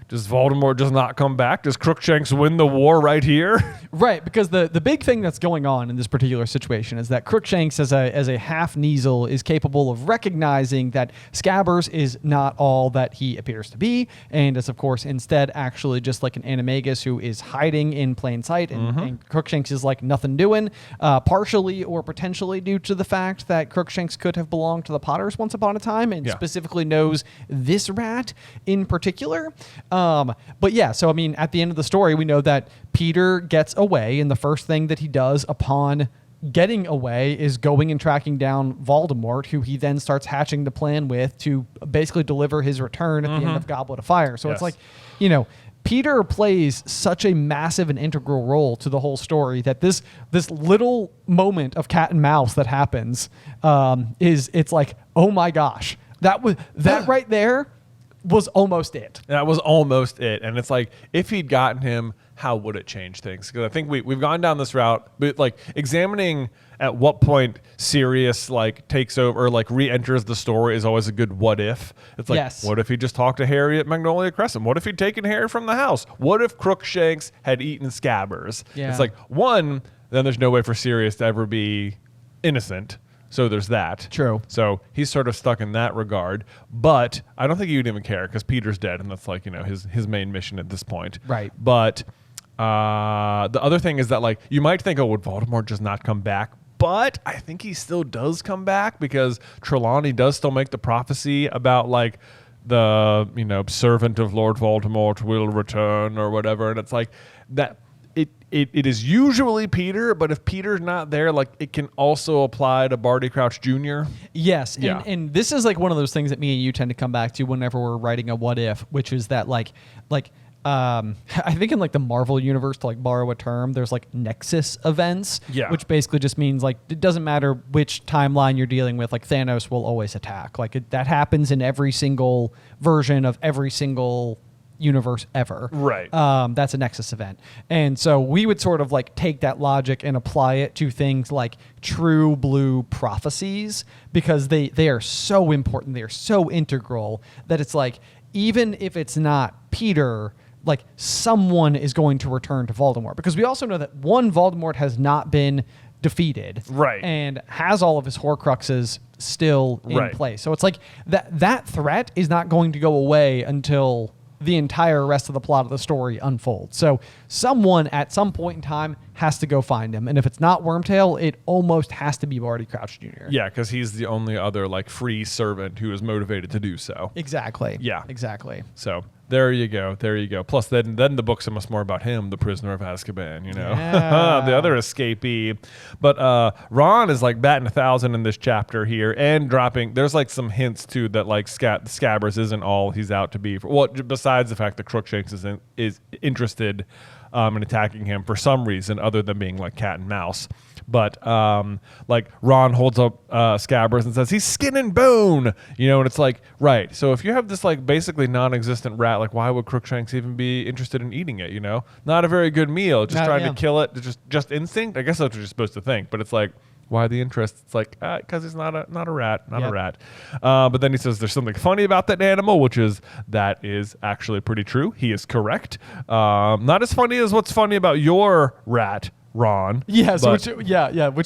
Does Voldemort just not come back? Does Crookshanks win the war right here? Right, because the big thing that's going on in this particular situation is that Crookshanks, as a half-Kneasel, is capable of recognizing that Scabbers is not all that he appears to be, and is, of course, instead actually just like an animagus who is hiding in plain sight, and Crookshanks is like nothing doing, partially or potentially due to the fact that Crookshanks could have belonged to the Potters once upon a time, and specifically knows this rat in particular. But yeah, so I mean, at the end of the story, we know that Peter gets away, and the first thing that he does upon getting away is going and tracking down Voldemort, who he then starts hatching the plan with to basically deliver his return at the end of Goblet of Fire. So it's like, Peter plays such a massive and integral role to the whole story that this little moment of cat and mouse that happens it's like, oh my gosh, that right there was almost it. That was almost it. And it's like, if he'd gotten him, how would it change things? Because I think we've gone down this route, but like examining at what point Sirius like takes over or like re-enters the story is always a good what if. It's like, what if he just talked to Harry at Magnolia Crescent? What if he'd taken Harry from the house? What if Crookshanks had eaten Scabbers? Yeah. It's like, one, then there's no way for Sirius to ever be innocent. So there's that. True. So he's sort of stuck in that regard. But I don't think he would even care because Peter's dead, and that's like, you know, his main mission at this point. Right. But the other thing is that, like, you might think, oh, would Voldemort just not come back? But I think he still does come back because Trelawney does still make the prophecy about, like, the, you know, servant of Lord Voldemort will return or whatever. And it's like that. It is usually Peter, but if Peter's not there, like, it can also apply to Barty Crouch Jr. Yes, Yeah. and this is like one of those things that me and you tend to come back to whenever we're writing a what if, which is that like I think in like the Marvel universe, to like borrow a term, there's like nexus events, which basically just means like it doesn't matter which timeline you're dealing with, like Thanos will always attack. Like that happens in every single version of every single universe ever. Right. That's a nexus event. And so we would sort of like take that logic and apply it to things like true blue prophecies, because they are so important. They are so integral that it's like, even if it's not Peter, like someone is going to return to Voldemort, because we also know that Voldemort has not been defeated, right, and has all of his Horcruxes still in place. So it's like that threat is not going to go away until the entire rest of the plot of the story unfolds. So someone at some point in time has to go find him. And if it's not Wormtail, it almost has to be Barty Crouch Jr. Yeah, because he's the only other like free servant who is motivated to do so. Exactly. Yeah. Exactly. So there you go. There you go. Plus, then the book's almost more about him, the prisoner of Azkaban, you know, the other escapee. But Ron is like batting 1,000 in this chapter here and dropping. There's like some hints too that like Scabbers isn't all he's out to be. Well, besides the fact that Crookshanks is interested in attacking him for some reason other than being like cat and mouse. But like Ron holds up Scabbers and says he's skin and bone, you know, and it's like, right. So if you have this like basically non-existent rat, like why would Crookshanks even be interested in eating it? You know, not a very good meal. Just trying to kill it. Just instinct. I guess that's what you're supposed to think. But it's like, why the interest? It's like, because he's not a rat, a rat. But then he says there's something funny about that animal, that is actually pretty true. He is correct. Not as funny as what's funny about your rat, Ron. Yes, which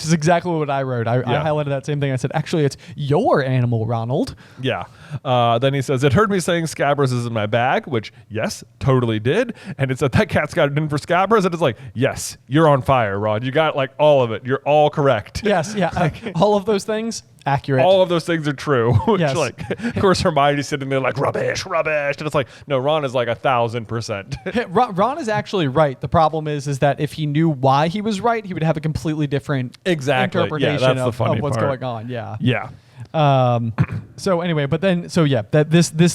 is exactly what I wrote. I highlighted that same thing. I said, actually, it's your animal, Ronald. Yeah. Then he says, it heard me saying Scabbers is in my bag, which, yes, totally did. And it said, that cat's got it in for Scabbers. And it's like, yes, you're on fire, Ron. You got like all of it. You're all correct. Yes, yeah. All of those things, accurate. All of those things are true. Which, yes. like, of course, Hermione's sitting there like, rubbish. And it's like, no, Ron is like 1,000%. Ron is actually right. The problem is that if he knew why he was right, he would have a completely different interpretation of what's going on. Yeah. Yeah. So anyway, this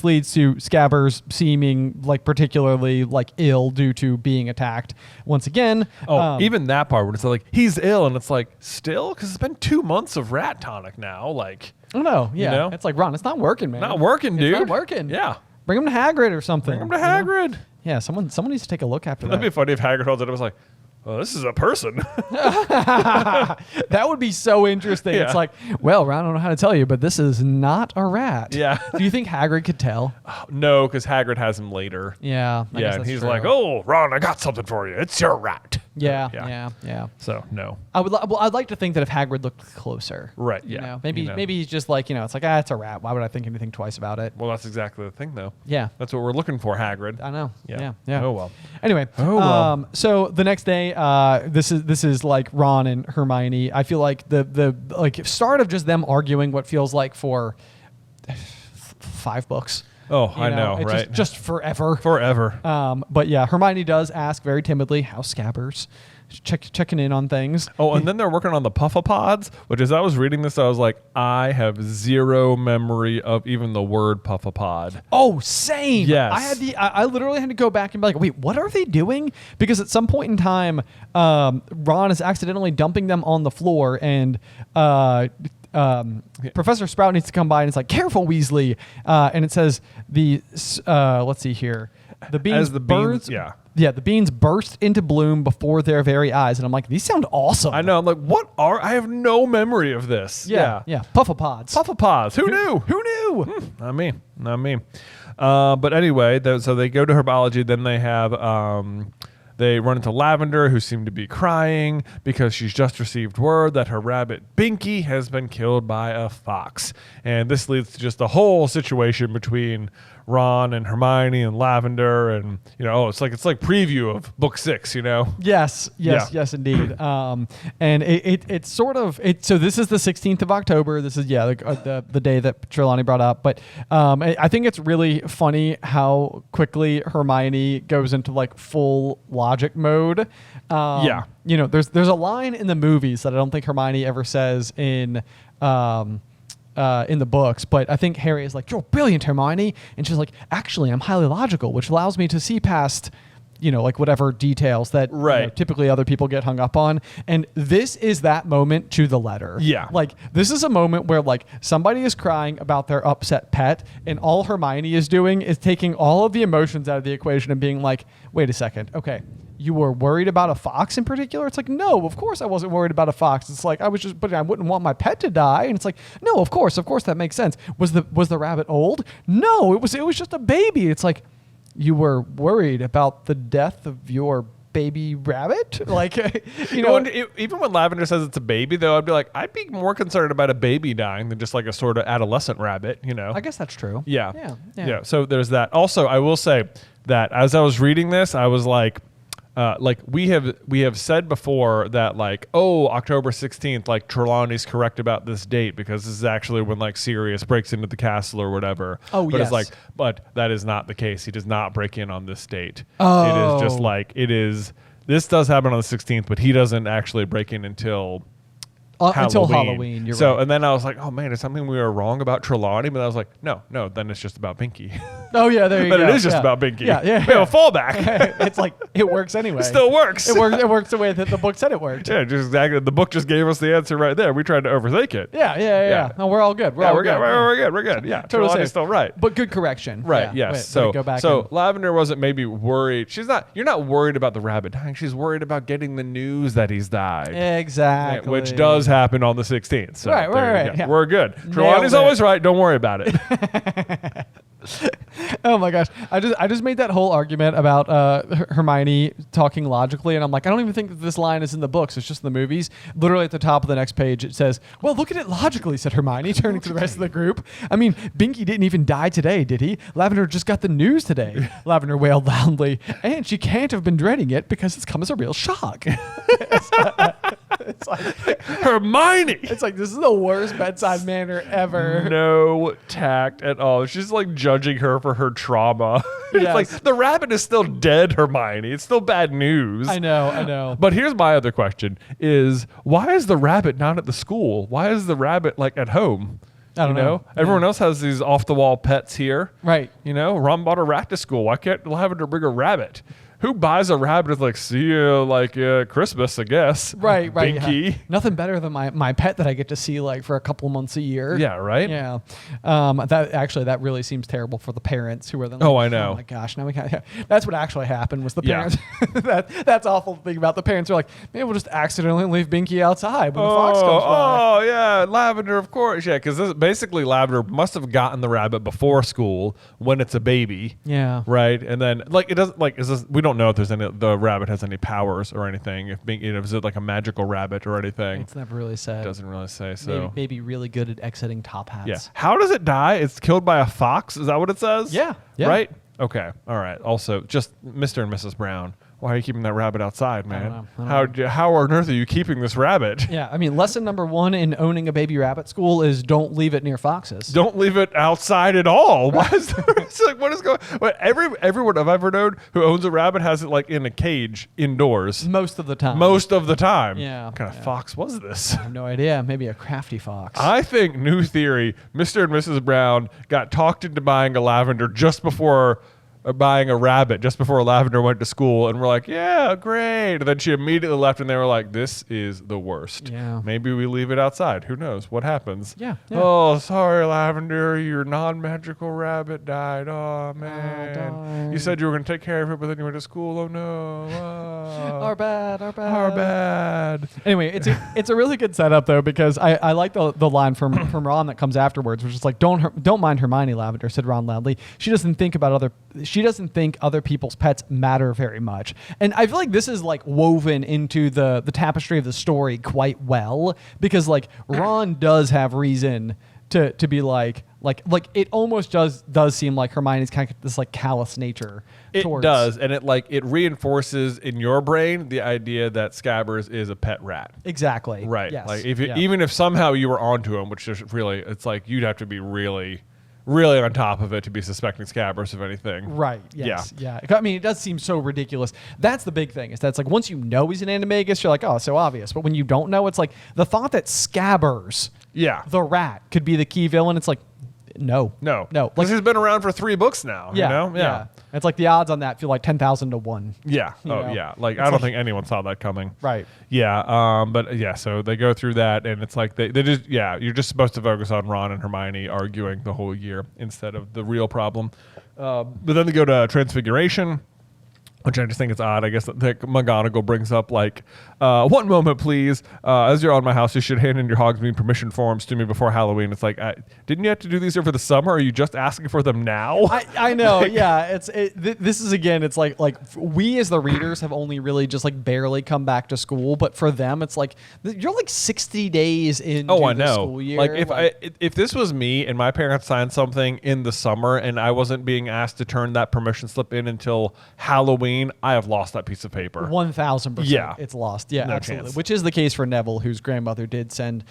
leads to Scabbers seeming like particularly like ill due to being attacked once again. Even that part when it's like he's ill and it's like still, because it's been 2 months of rat tonic now. Like, oh no, yeah, you know? It's like, Ron, it's not working, man. Not working, dude. It's not working. Yeah. Bring him to Hagrid or something. Bring him to Hagrid. Know? Yeah, someone needs to take a look after That'd be funny if Hagrid holds it. It was like, oh, this is a person. That would be so interesting. Yeah. It's like, well, Ron, I don't know how to tell you, but this is not a rat. Yeah. Do you think Hagrid could tell? No, because Hagrid has him later. Yeah. I guess and that's he's true. like, oh, Ron, I got something for you. It's your rat. Yeah. So, no. I'd like to think that if Hagrid looked closer. Right, you yeah. know, maybe he's just like, it's like, it's a rat. Why would I think anything twice about it? Well, that's exactly the thing, though. Yeah. That's what we're looking for, Hagrid. I know. Yeah. Oh, well. Anyway. Oh, well. So the next day, this is like Ron and Hermione. I feel like the like start of just them arguing what feels like for 5 books. Oh, I know, right? Just forever. Forever. But yeah, Hermione does ask very timidly, how's Scabbers? Checking in on things. Oh, and then they're working on the puffapods, which as I was reading this, I was like, I have zero memory of even the word puffapod. Oh, same. Yes. I literally had to go back and be like, wait, what are they doing? Because at some point in time, Ron is accidentally dumping them on the floor, and Professor Sprout needs to come by, and it's like, careful, Weasley. And it says let's see here. The beans burst. Yeah, the beans burst into bloom before their very eyes. And I'm like, these sound awesome. I know. I'm like, I have no memory of this. Yeah. Puffapods. Puffapods. Who knew? Who knew? Not me. But anyway, so they go to herbology. Then they have, they run into Lavender, who seemed to be crying because she's just received word that her rabbit Binky has been killed by a fox. And this leads to just a whole situation between Ron and Hermione and Lavender, and it's like preview of book 6, Yes, indeed. And it's sort of so this is the 16th of October. This is the day that Trelawney brought up. But I think it's really funny how quickly Hermione goes into like full logic mode. There's a line in the movies that I don't think Hermione ever says in the books, but I think Harry is like, you're brilliant, Hermione. And she's like, actually, I'm highly logical, which allows me to see past, like whatever details that typically other people get hung up on. And this is that moment to the letter. Yeah. Like, this is a moment where like somebody is crying about their upset pet, and all Hermione is doing is taking all of the emotions out of the equation and being like, wait a second. Okay. You were worried about a fox in particular? It's like, no, of course I wasn't worried about a fox. It's like, I wouldn't want my pet to die. And it's like, no, of course that makes sense. Was the rabbit old? No, it was just a baby. It's like, you were worried about the death of your baby rabbit? Like, even when Lavender says it's a baby, though, I'd be more concerned about a baby dying than just like a sort of adolescent rabbit, I guess that's true. Yeah. So there's that. Also, I will say that as I was reading this, I was like we have said before that October 16th, Trelawney's correct about this date because this is actually when Sirius breaks into the castle or whatever. Oh, but yes. It's but that is not the case. He does not break in on this date. Oh. It is just this does happen on the 16th, but he doesn't actually break in until Halloween. You're right. And then I was like, oh man, is something we were wrong about Trelawney? But I was like, no, then it's just about Binky. Oh yeah, there you go. go. But it is just about Binky. Yeah. We have a fallback. It's like, it works anyway. It still works. It works the way that the book said it worked. Yeah, just exactly. The book just gave us the answer right there. We tried to overthink it. Yeah. No, we're all good. We're good. Yeah, totally Trelawney's still right. But good correction. Right. Yeah. Yes. Go back. So Lavender wasn't maybe worried. You're not worried about the rabbit dying. She's worried about getting the news that he's died. Exactly. Which does happen on the 16th. So right. Yeah. We're good. Trelawney's always right. Don't worry about it. Oh my gosh. I just made that whole argument about Hermione talking logically, and I'm like, I don't even think that this line is in the books. It's just in the movies. Literally at the top of the next page it says, well, look at it logically, said Hermione, turning to the rest of the group. I mean, Binky didn't even die today, did he? Lavender just got the news today. Lavender wailed loudly, and she can't have been dreading it because it's come as a real shock. It's like, Hermione. It's like, this is the worst bedside manner ever. No tact at all. She's like judging her for her trauma. It's Yes. like, the rabbit is still dead, Hermione. It's still bad news. I know. But here's my other question is, why is the rabbit not at the school? Why is the rabbit at home? I don't know. Everyone else has these off-the-wall pets here. Right. Ron bought a rat to school. Why can't Lavender bring a rabbit? Who buys a rabbit with see you Christmas, I guess. Right. Binky. Yeah. Nothing better than my pet that I get to see for a couple months a year. Yeah, right? Yeah. That really seems terrible for the parents who are then I know. Oh my gosh, now we can't. That's what actually happened was the Yeah. parents. That's awful thing about the parents are like, maybe we'll just accidentally leave Binky outside when the fox comes by. Oh, yeah. Lavender, of course. Yeah, because basically Lavender must have gotten the rabbit before school when it's a baby. Yeah. Right? And then, it doesn't, we don't know if the rabbit has any powers or anything. If is it a magical rabbit or anything? It's never really said. It doesn't really say. So maybe really good at exiting top hats. Yeah. How does it die? It's killed by a fox. Is that what it says? Yeah. Right? Okay. All right. Also, just Mr. and Mrs. Brown. Why are you keeping that rabbit outside, man? I don't know. How on earth are you keeping this rabbit? Yeah, I mean, lesson number 1 in owning a baby rabbit school is don't leave it near foxes. Don't leave it outside at all. Why is there, it's like, what is going? But everyone I've ever known who owns a rabbit has it like in a cage indoors. Most of the time. Most of the time. Yeah. What kind of fox was this? I have no idea. Maybe a crafty fox. I think, new theory, Mr. and Mrs. Brown got talked into buying a lavender just before buying a rabbit just before Lavender went to school, and we're like, yeah, great. And then she immediately left, and they were like, this is the worst. Yeah. Maybe we leave it outside. Who knows what happens? Yeah. Oh, sorry, Lavender. Your non-magical rabbit died. Oh, man. You said you were going to take care of it, but then you went to school. Oh, no. Oh. Our bad. Our bad. Anyway, it's a really good setup, though, because I like the line from Ron that comes afterwards, which is like, don't mind Hermione, Lavender, said Ron loudly. She doesn't think other people's pets matter very much. And I feel like this is like woven into the tapestry of the story quite well, because like Ron does have reason to be like it almost does seem like Hermione's kind of this like callous nature. It does, and it reinforces in your brain the idea that Scabbers is a pet rat. Exactly. Right. Yes. Like even if somehow you were onto him, which is really, it's like you'd have to be really on top of it to be suspecting Scabbers of anything. Right. Yes. Yeah. I mean, it does seem so ridiculous. That's the big thing. Is that it's like once you know he's an animagus, you're like, oh, so obvious. But when you don't know, it's like the thought that Scabbers, the rat, could be the key villain. It's like, no. Because he's been around for 3 books now. Yeah. You know? Yeah. It's like the odds on that feel like 10,000 to 1. Yeah. Yeah. Like, I don't think anyone saw that coming. Right. Yeah. But yeah, so they go through that, and it's like they just, you're just supposed to focus on Ron and Hermione arguing the whole year instead of the real problem. But then they go to Transfiguration, which I just think it's odd. I guess that McGonagall brings up like, one moment, please. As you're on my house, you should hand in your Hogsmeade permission forms to me before Halloween. It's like, didn't you have to do these over the summer? Are you just asking for them now? I know. Yeah. This is again. It's like we as the readers have only really just like barely come back to school, but for them, it's like you're like 60 days into the school year. Like if this was me and my parents signed something in the summer and I wasn't being asked to turn that permission slip in until Halloween, I have lost that piece of paper. 1,000%. Yeah. It's lost. Yeah, no absolutely. chance. Which is the case for Neville, whose grandmother did send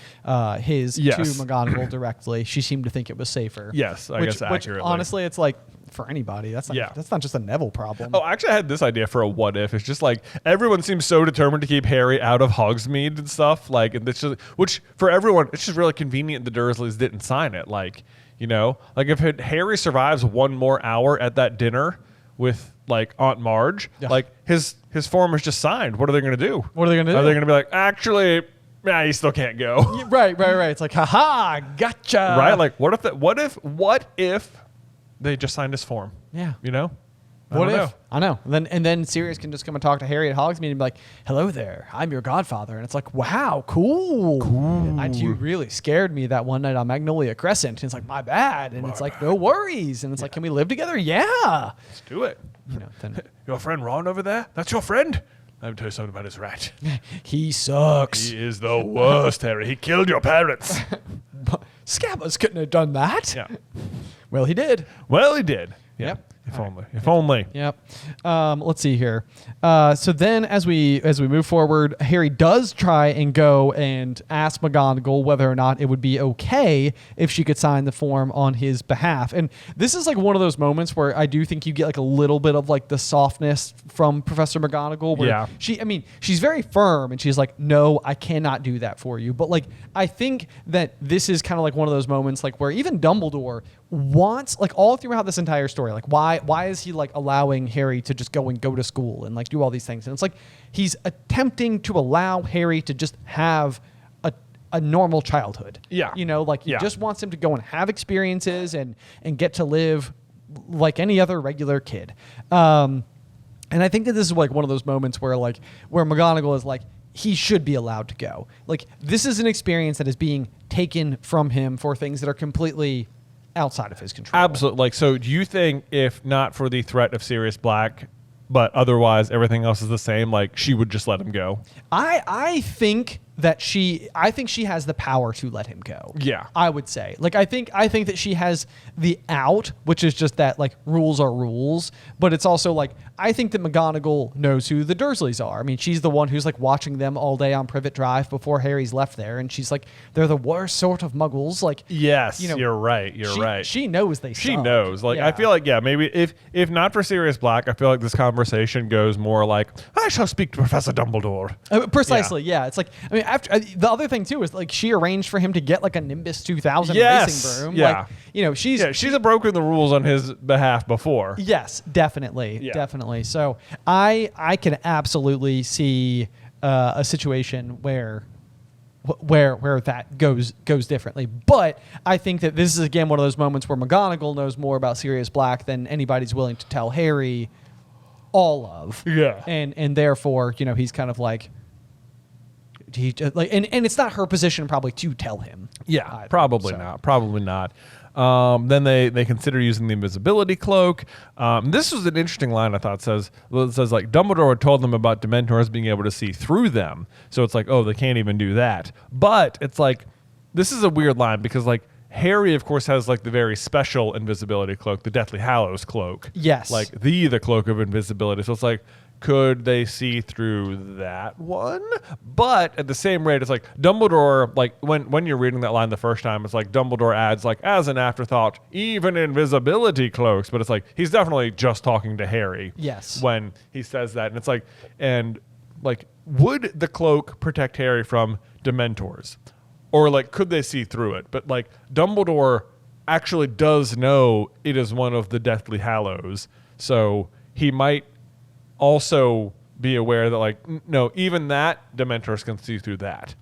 his to McGonagall directly. She seemed to think it was safer. Yes, I guess accurately. Which honestly, it's like for anybody. That's not just a Neville problem. Oh, actually, I had this idea for a what if. It's just like everyone seems so determined to keep Harry out of Hogsmeade and stuff. Like, and it's just, which for everyone, it's just really convenient the Dursleys didn't sign it. Like, you know, like if Harry survives 1 more hour at that dinner with like Aunt Marge, like his form is just signed. What are they going to do? What are they going to do? Are they going to be like, actually, you still can't go? Right. It's like, haha, gotcha. Right? Like, what if they just signed his form? Yeah. You know? I know. And then Sirius can just come and talk to Harry at Hogsmeade and be like, hello there, I'm your godfather. And it's like, wow, cool. You really scared me that one night on Magnolia Crescent. And it's like, my bad. And it's like, no worries. And it's like, can we live together? Yeah. Let's do it. You know, then your friend Ron over there? That's your friend? Let me tell you something about his rat. He sucks. He is the worst, Harry. He killed your parents. Scabbers couldn't have done that. Yeah. Well, he did. Yeah. Yep. If only. Yep. Let's see here. So then as we move forward, Harry does try and go and ask McGonagall whether or not it would be okay if she could sign the form on his behalf. And this is like one of those moments where I do think you get like a little bit of like the softness from Professor McGonagall. Where she's very firm and she's like, no, I cannot do that for you. But like, I think that this is kind of like one of those moments like where even Dumbledore wants, like all throughout this entire story, like why is he like allowing Harry to just go to school and like do all these things? And it's like he's attempting to allow Harry to just have a normal childhood. Yeah. You know, like he just wants him to go and have experiences and get to live like any other regular kid. And I think that this is like one of those moments where McGonagall is like, he should be allowed to go. Like this is an experience that is being taken from him for things that are completely outside of his control. Absolutely. Like, so do you think if not for the threat of Sirius Black, but otherwise everything else is the same, like she would just let him go? I think I think she has the power to let him go. Yeah. I would say. Like, I think that she has the out, which is just that, like, rules are rules. But it's also, like, I think that McGonagall knows who the Dursleys are. I mean, she's the one who's, like, watching them all day on Privet Drive before Harry's left there. And she's like, they're the worst sort of muggles. Like, yes, you're right. You're right. She knows they suck. She knows. Like, I feel like, maybe if not for Sirius Black, I feel like this conversation goes more like, I shall speak to Professor Dumbledore. Precisely, yeah. It's like, I mean, after the other thing too is, like, she arranged for him to get, like, a Nimbus 2000 racing broom. Yeah. Like, you know, she's broken the rules on his behalf before. Yes, definitely, definitely. So I can absolutely see a situation where that goes differently. But I think that this is again one of those moments where McGonagall knows more about Sirius Black than anybody's willing to tell Harry all of. Yeah. And therefore, you know, he's kind of like. And it's not her position probably to tell him. Yeah, either, probably not. Then they consider using the invisibility cloak. This was an interesting line, I thought. It says like Dumbledore had told them about Dementors being able to see through them. So it's like, oh, they can't even do that. But it's like, this is a weird line because, like, Harry, of course, has, like, the very special invisibility cloak, the Deathly Hallows cloak. Yes. Like the cloak of invisibility. So it's like, could they see through that one? But at the same rate, it's like Dumbledore, like when you're reading that line the first time, it's like Dumbledore adds, like, as an afterthought, even invisibility cloaks. But it's like, he's definitely just talking to Harry. Yes. When he says that. And it's like, would the cloak protect Harry from Dementors? Or, like, could they see through it? But, like, Dumbledore actually does know it is one of the Deathly Hallows. So he might also be aware that, like, no, even that Dementors can see through that.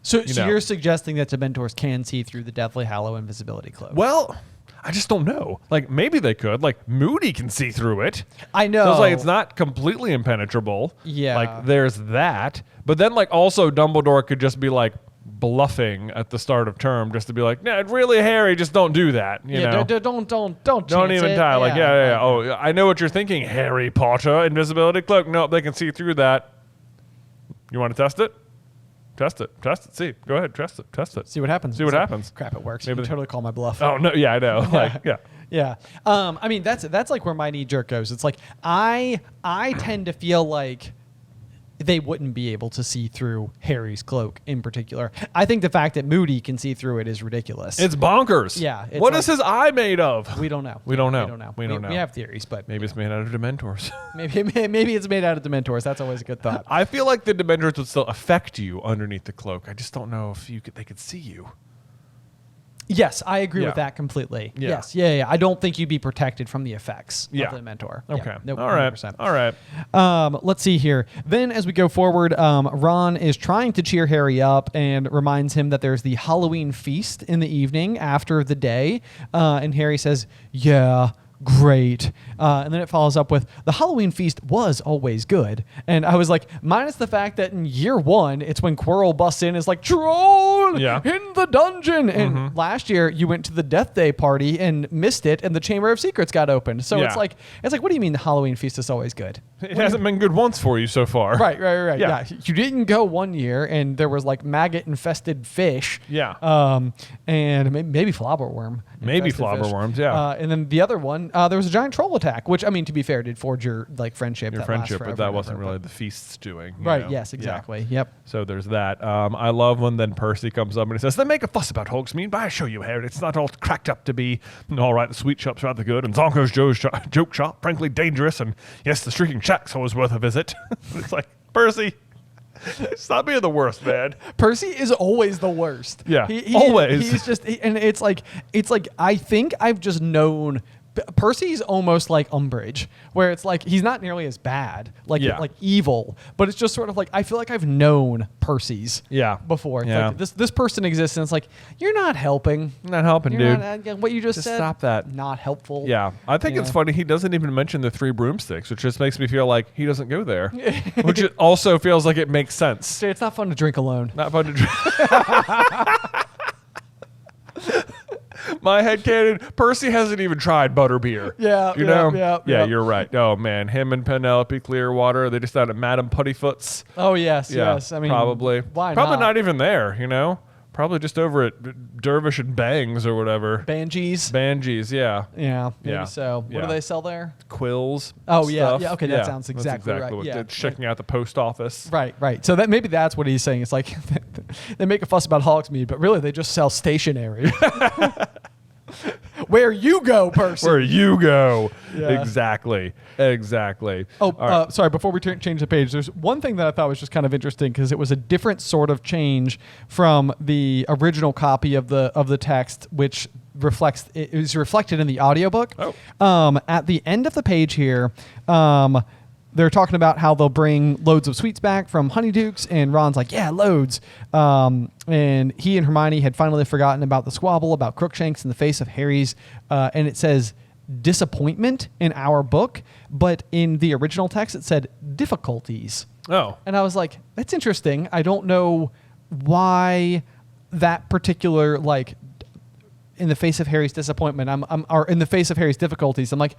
So you're suggesting that Dementors can see through the Deathly Hallow invisibility cloak? Well, I just don't know. Like, maybe they could. Like, Moody can see through it. I know. So it's like, it's not completely impenetrable. Yeah. Like, there's that. But then, like, also Dumbledore could just be, like, bluffing at the start of term just to be like, nah, really, Harry, just don't do that. You know? Don't even it. tie. Like, yeah. Oh, I know what you're thinking, Harry Potter, invisibility cloak. Nope, they can see through that. You want to test it? Test it. See. Go ahead, test it. See what happens. Happens. Crap, it works. Maybe you can totally call my bluff. Oh, no, yeah, I know. Like, yeah. Yeah. I mean, that's like where my knee jerk goes. It's like, I tend to feel like they wouldn't be able to see through Harry's cloak in particular. I think the fact that Moody can see through it is ridiculous. It's bonkers. Yeah. What is his eye made of? We don't know. We don't know. We have theories, but maybe it's made out of Dementors. maybe it's made out of Dementors. That's always a good thought. I feel like the Dementors would still affect you underneath the cloak. I just don't know if they could see you. Yes, I agree with that completely. Yeah. Yes. Yeah. I don't think you'd be protected from the effects of the mentor. Okay. Yeah. Nope, All right. 100%. All right. Let's see here. Then as we go forward, Ron is trying to cheer Harry up and reminds him that there's the Halloween feast in the evening after the day. And Harry says, yeah, great. And then it follows up with, the Halloween feast was always good. And I was like, minus the fact that in year one, it's when Quirrell busts in, is like, troll in the dungeon. And last year you went to the Death Day party and missed it, and the Chamber of Secrets got opened. So it's like, what do you mean the Halloween feast is always good? It hasn't been good once for you so far. Right. Yeah. You didn't go one year, and there was like maggot-infested fish. Yeah. And maybe flobberworm. Maybe flobberworms, fish. And then the other one, there was a giant troll attack, which, I mean, to be fair, did forge your friendship. But that wasn't really the feast's doing. Right. know? Yes. Exactly. Yeah. Yep. So there's that. I love when then Percy comes up and he says, "They make a fuss about Hogsmeade, but I assure you, Harry, it's not all cracked up to be. All right, the sweet shop's rather good, and Zonko's joke shop, frankly, dangerous, and yes, the Shrieking Shack's always worth a visit." It's like, Percy, stop being the worst, man. Percy is always the worst. Yeah, always. He's just, and it's like I think I've just known. Percy's almost like Umbridge, where it's like he's not nearly as bad, like evil, but it's just sort of like I feel like I've known Percy's before. It's like this person exists, and it's like you're not helping. Not helping, dude. What you just said. Stop that. Not helpful. Yeah, I think it's funny he doesn't even mention the 3 broomsticks, which just makes me feel like he doesn't go there, which it also feels like it makes sense. It's not fun to drink alone. Not fun to drink. My headcanon, Percy hasn't even tried butterbeer. Yeah, you know? Yeah, you're right. Oh, man. Him and Penelope Clearwater, they just out at Madame Puttyfoot's. Oh, yes. I mean, probably. Why Probably not? not even there, you know? Probably just over at Dervish and Bangs or whatever. Bangees, yeah. Yeah, maybe Yeah. so. What Yeah. do they sell there? Quills. Oh, yeah. stuff. Yeah, okay, that sounds exactly right. what Yeah. it's checking out the post office. Right. So that maybe that's what he's saying. It's like they make a fuss about Hogsmeade, but really they just sell stationery. Where you go, person. Where you go. Yeah. Exactly. Oh, sorry. Before we change the page, there's one thing that I thought was just kind of interesting because it was a different sort of change from the original copy of the text, which is reflected in the audiobook. At the end of the page here, they're talking about how they'll bring loads of sweets back from Honeydukes, and Ron's like, yeah, loads. And he and Hermione had finally forgotten about the squabble about Crookshanks in the face of Harry's, and it says disappointment in our book, but in the original text it said difficulties. Oh. And I was like, that's interesting. I don't know why that particular, like, in the face of Harry's disappointment, or in the face of Harry's difficulties, I'm like,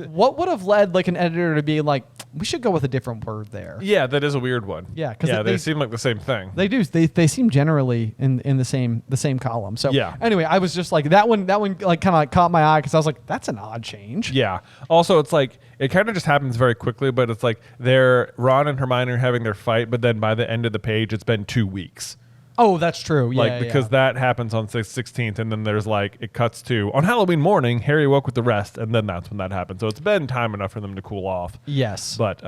what would have led like an editor to be like, we should go with a different word there? Yeah, that is a weird one. Yeah, because they seem like the same thing. They do. They seem generally in the same column. So yeah. Anyway, I was just like that one like kind of like caught my eye because I was like, that's an odd change. Yeah. Also, it's like it kind of just happens very quickly, but it's like Ron and Hermione are having their fight, but then by the end of the page, it's been 2 weeks. Oh, that's true. Yeah, because that happens on 16th, and then there's like it cuts to on Halloween morning. Harry woke with the rest, and then that's when that happened. So it's been time enough for them to cool off. Yes. But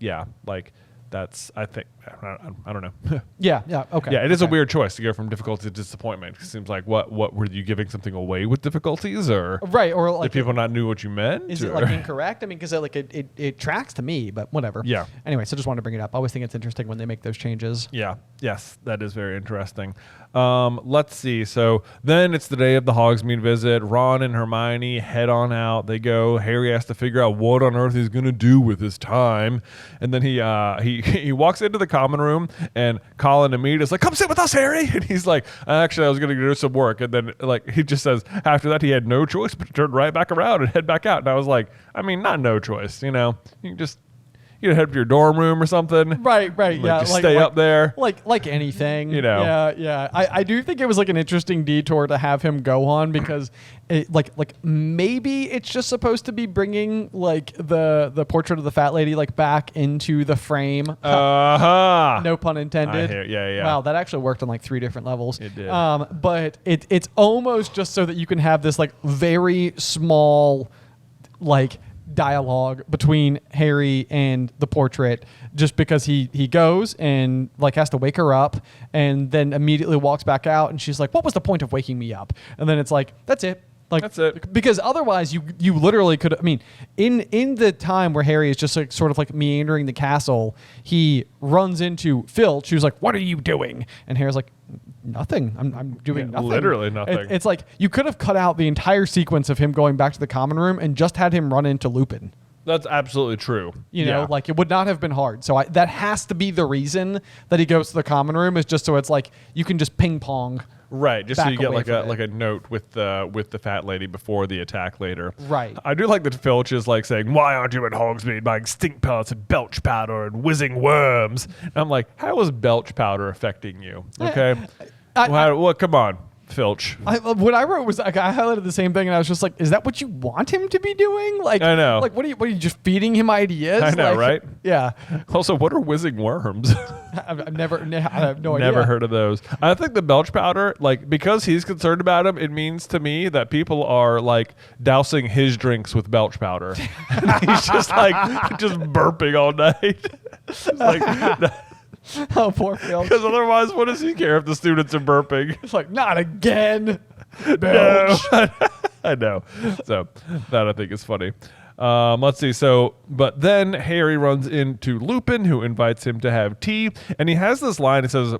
yeah, like that's I think I don't know. Yeah. Okay. Yeah, it is a weird choice to go from difficulty to disappointment. It seems like what were you giving something away with difficulties, or right, or like did people not knew what you meant? Is it like incorrect? I mean, because it tracks to me, but whatever. Yeah. Anyway, so just wanted to bring it up. I always think it's interesting when they make those changes. Yeah. Yes, that is very interesting. Let's see. So then it's the day of the Hogsmeade visit. Ron and Hermione head on out. They go. Harry has to figure out what on earth he's going to do with his time. And then he walks into the common room, and Colin immediately is like, come sit with us, Harry. And he's like, actually, I was going to do some work. And then like he just says after that he had no choice but to turn right back around and head back out. And I was like, I mean, not no choice. You know, you can just head to your dorm room or something. Right. Yeah. Just stay up there. Like anything. You know. Yeah. I do think it was like an interesting detour to have him go on because it, like maybe it's just supposed to be bringing like the portrait of the fat lady like back into the frame. No pun intended. Yeah. Wow, that actually worked on like 3 different levels. It did. But it's almost just so that you can have this like very small like dialogue between Harry and the portrait, just because he goes and like has to wake her up and then immediately walks back out, and she's like, what was the point of waking me up? And then it's like, that's it. Like, that's it. Because otherwise you literally could, I mean, in the time where Harry is just like sort of like meandering the castle, he runs into Filch, who's like, what are you doing? And Harry's like, nothing. I'm doing nothing. Literally nothing. It's like you could have cut out the entire sequence of him going back to the common room and just had him run into Lupin. That's absolutely true. You know, like it would not have been hard. So that has to be the reason that he goes to the common room, is just so it's like you can just ping pong. Right, just so you get like a note with the fat lady before the attack later. Right. I do like that Filch is like saying, "Why aren't you in Hogsmeade buying stink pellets and belch powder and whizzing worms?" And I'm like, how is belch powder affecting you? Okay, well, come on, Filch. What I wrote was like, I highlighted the same thing, and I was just like, "Is that what you want him to be doing?" Like, I know. Like, what are you just feeding him ideas? I know, like, right? Yeah. Also, what are whizzing worms? I have no idea. Never heard of those. I think the belch powder, like, because he's concerned about him, it means to me that people are like dousing his drinks with belch powder. And he's just like just burping all night. Like, oh, poor Phil. because otherwise, what does he care if the students are burping? It's like, not again. No. I know. So that I think is funny. Let's see. So, but then Harry runs into Lupin, who invites him to have tea, and he has this line. It says,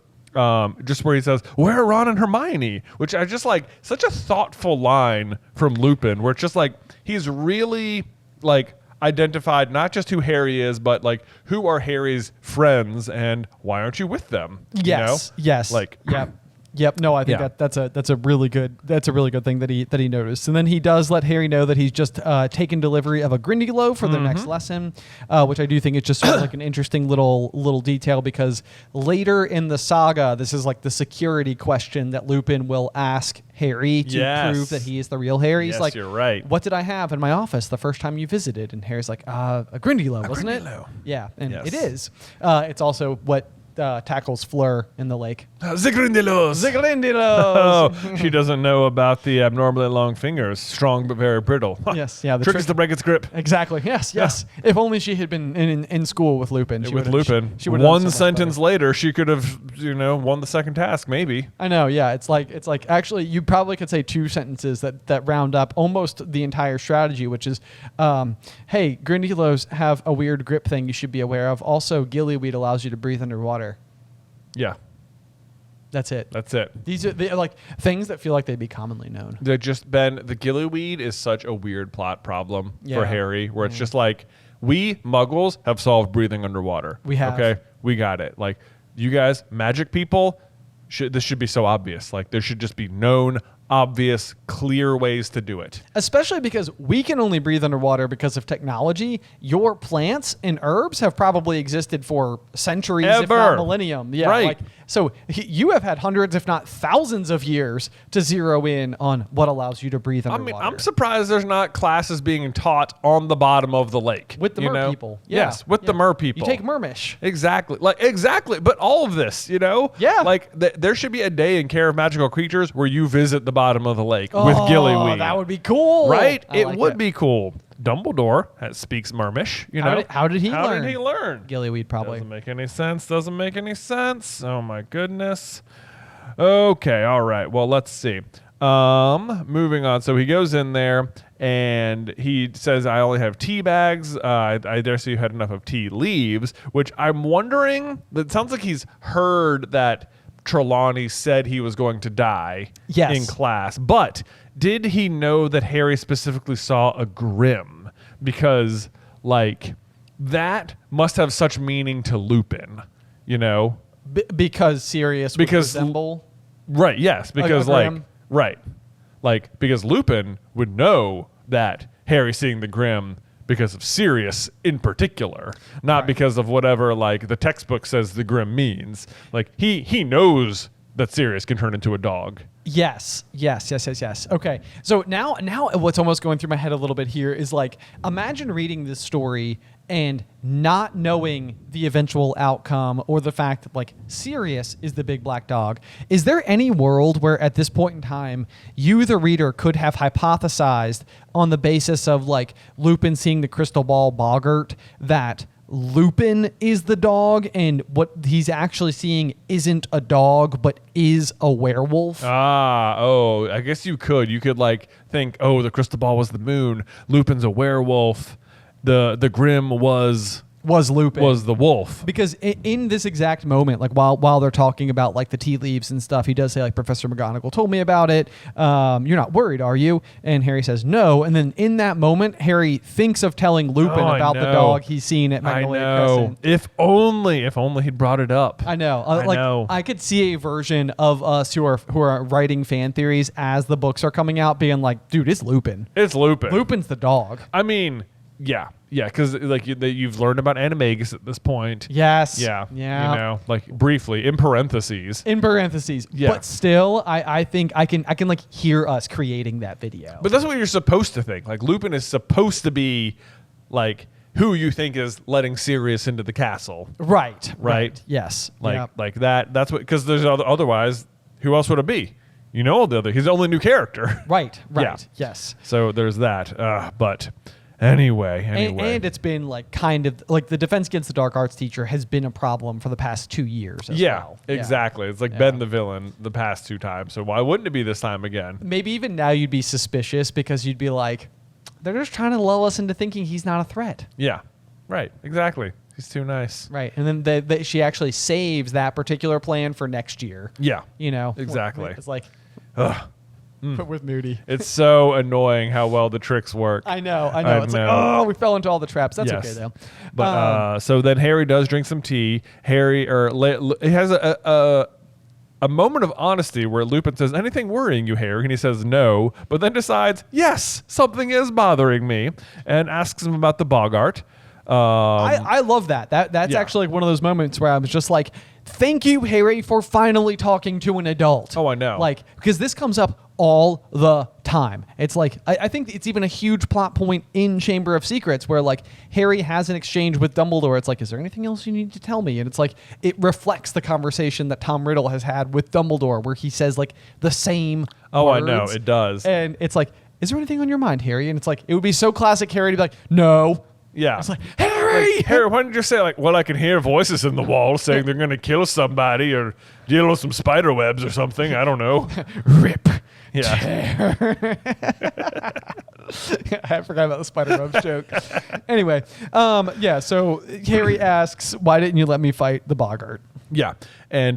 just where he says, "Where are Ron and Hermione?" Which I just like, such a thoughtful line from Lupin, where it's just like he's really like identified not just who Harry is, but like who are Harry's friends and why aren't you with them? Yes. You know? Yes. Like, yeah. Yep. No, I think that's a really good thing that he noticed. And then he does let Harry know that he's just taken delivery of a Grindylow for their next lesson, which I do think is just sort of like an interesting little detail, because later in the saga, this is like the security question that Lupin will ask Harry to prove that he is the real Harry. He's like, you're right. What did I have in my office the first time you visited? And Harry's like, a Grindylow, wasn't it? Yeah, and it is. It's also what tackles Fleur in the lake. The Grindylows. The Grindylows. Oh, she doesn't know about the abnormally long fingers, strong but very brittle. Yes, yeah. The trick is to break its grip. Exactly. Yes. If only she had been in school with Lupin. She would one sentence later, she could have won the second task. Maybe. I know. Yeah. It's like actually, you probably could say two sentences that round up almost the entire strategy, which is, hey, Grindylows have a weird grip thing you should be aware of. Also, gillyweed allows you to breathe underwater. Yeah. That's it. These are like things that feel like they'd be commonly known. They're just the gillyweed is such a weird plot problem for Harry, where it's just like, we Muggles have solved breathing underwater. We have. Okay, we got it. Like, you guys, magic people, this should be so obvious. Like, there should just be known, obvious, clear ways to do it. Especially because we can only breathe underwater because of technology. Your plants and herbs have probably existed for centuries, if not millennium. Yeah, right. So you have had hundreds, if not thousands of years to zero in on what allows you to breathe underwater. I mean, I'm surprised there's not classes being taught on the bottom of the lake. With the mer people. Yeah. Yes, with the mer people. You take mermish. Exactly. But all of this, Yeah. Like, there should be a day in Care of Magical Creatures where you visit the bottom of the lake with gillyweed. That would be cool. Right? It would be cool. Dumbledore speaks Mermish. How did he learn? Gillyweed probably. Doesn't make any sense. Oh my goodness. Okay, all right. Well, let's see. Moving on. So he goes in there and he says, I only have tea bags. I dare say you had enough of tea leaves, which I'm wondering, that sounds like he's heard that Trelawney said he was going to die in class. But did he know that Harry specifically saw a Grim? Because, like, that must have such meaning to Lupin, because Sirius would resemble? Right, yes. Because, because Lupin would know that Harry seeing the Grim because of Sirius in particular, not because of whatever, like, the textbook says the Grim means. Like, he knows that Sirius can turn into a dog. Yes. Okay. So now what's almost going through my head a little bit here is, like, imagine reading this story and not knowing the eventual outcome or the fact that, like, Sirius is the big black dog. Is there any world where at this point in time you, the reader, could have hypothesized on the basis of, like, Lupin seeing the crystal ball boggart that Lupin is the dog and what he's actually seeing isn't a dog but is a werewolf? I guess you could. You could, like, think, the crystal ball was the moon. Lupin's a werewolf. The Grim was Lupin. Was the wolf. Because in this exact moment, like, while they're talking about, like, the tea leaves and stuff, he does say, like, Professor McGonagall told me about it. You're not worried, are you? And Harry says no. And then in that moment, Harry thinks of telling Lupin about the dog he's seen at Magnolia Crescent. If only he'd brought it up. I know. I could see a version of us who are writing fan theories as the books are coming out being like, dude, it's Lupin. It's Lupin. Lupin's the dog. I mean, yeah, because, like, you've learned about Animagus at this point. Yes. Yeah. Like, briefly, in parentheses. Yeah. But still, I think I can like hear us creating that video. But that's what you're supposed to think. Like, Lupin is supposed to be, like, who you think is letting Sirius into the castle. Right. Yes. Like that. That's what, because there's otherwise, who else would it be? All the other. He's the only new character. Right. Yeah. Yes. So there's that. But Anyway. And it's been, like, kind of like the Defense Against the Dark Arts teacher has been a problem for the past 2 years as well. Exactly. It's like been the villain the past 2 times. So why wouldn't it be this time again? Maybe even now you'd be suspicious because you'd be like, they're just trying to lull us into thinking he's not a threat. Yeah. Right. Exactly. He's too nice. Right. And then she actually saves that particular plan for next year. Yeah. Exactly. It's like, ugh. But with Moody. It's so annoying how well the tricks work. I know. It's like, we fell into all the traps. That's okay, though. But so then Harry does drink some tea. Harry, he has a moment of honesty where Lupin says, anything worrying you, Harry? And he says no, but then decides, yes, something is bothering me, and asks him about the boggart. I love that. That's actually like one of those moments where I was just like, thank you, Harry, for finally talking to an adult. Oh, I know. Like, because this comes up all the time. It's like, I think it's even a huge plot point in Chamber of Secrets where like Harry has an exchange with Dumbledore. It's like, is there anything else you need to tell me? And it's like, it reflects the conversation that Tom Riddle has had with Dumbledore where he says like the same words. I know, it does. And it's like, is there anything on your mind, Harry? And it's like, it would be so classic Harry to be like, no. Yeah. It's like, Harry! Like, Harry, why didn't you say, like, well, I can hear voices in the wall saying they're going to kill somebody or deal with some spider webs or something. I don't know. Rip. Yeah. I forgot about the spider webs joke. Anyway, so Harry asks, why didn't you let me fight the boggart? Yeah. And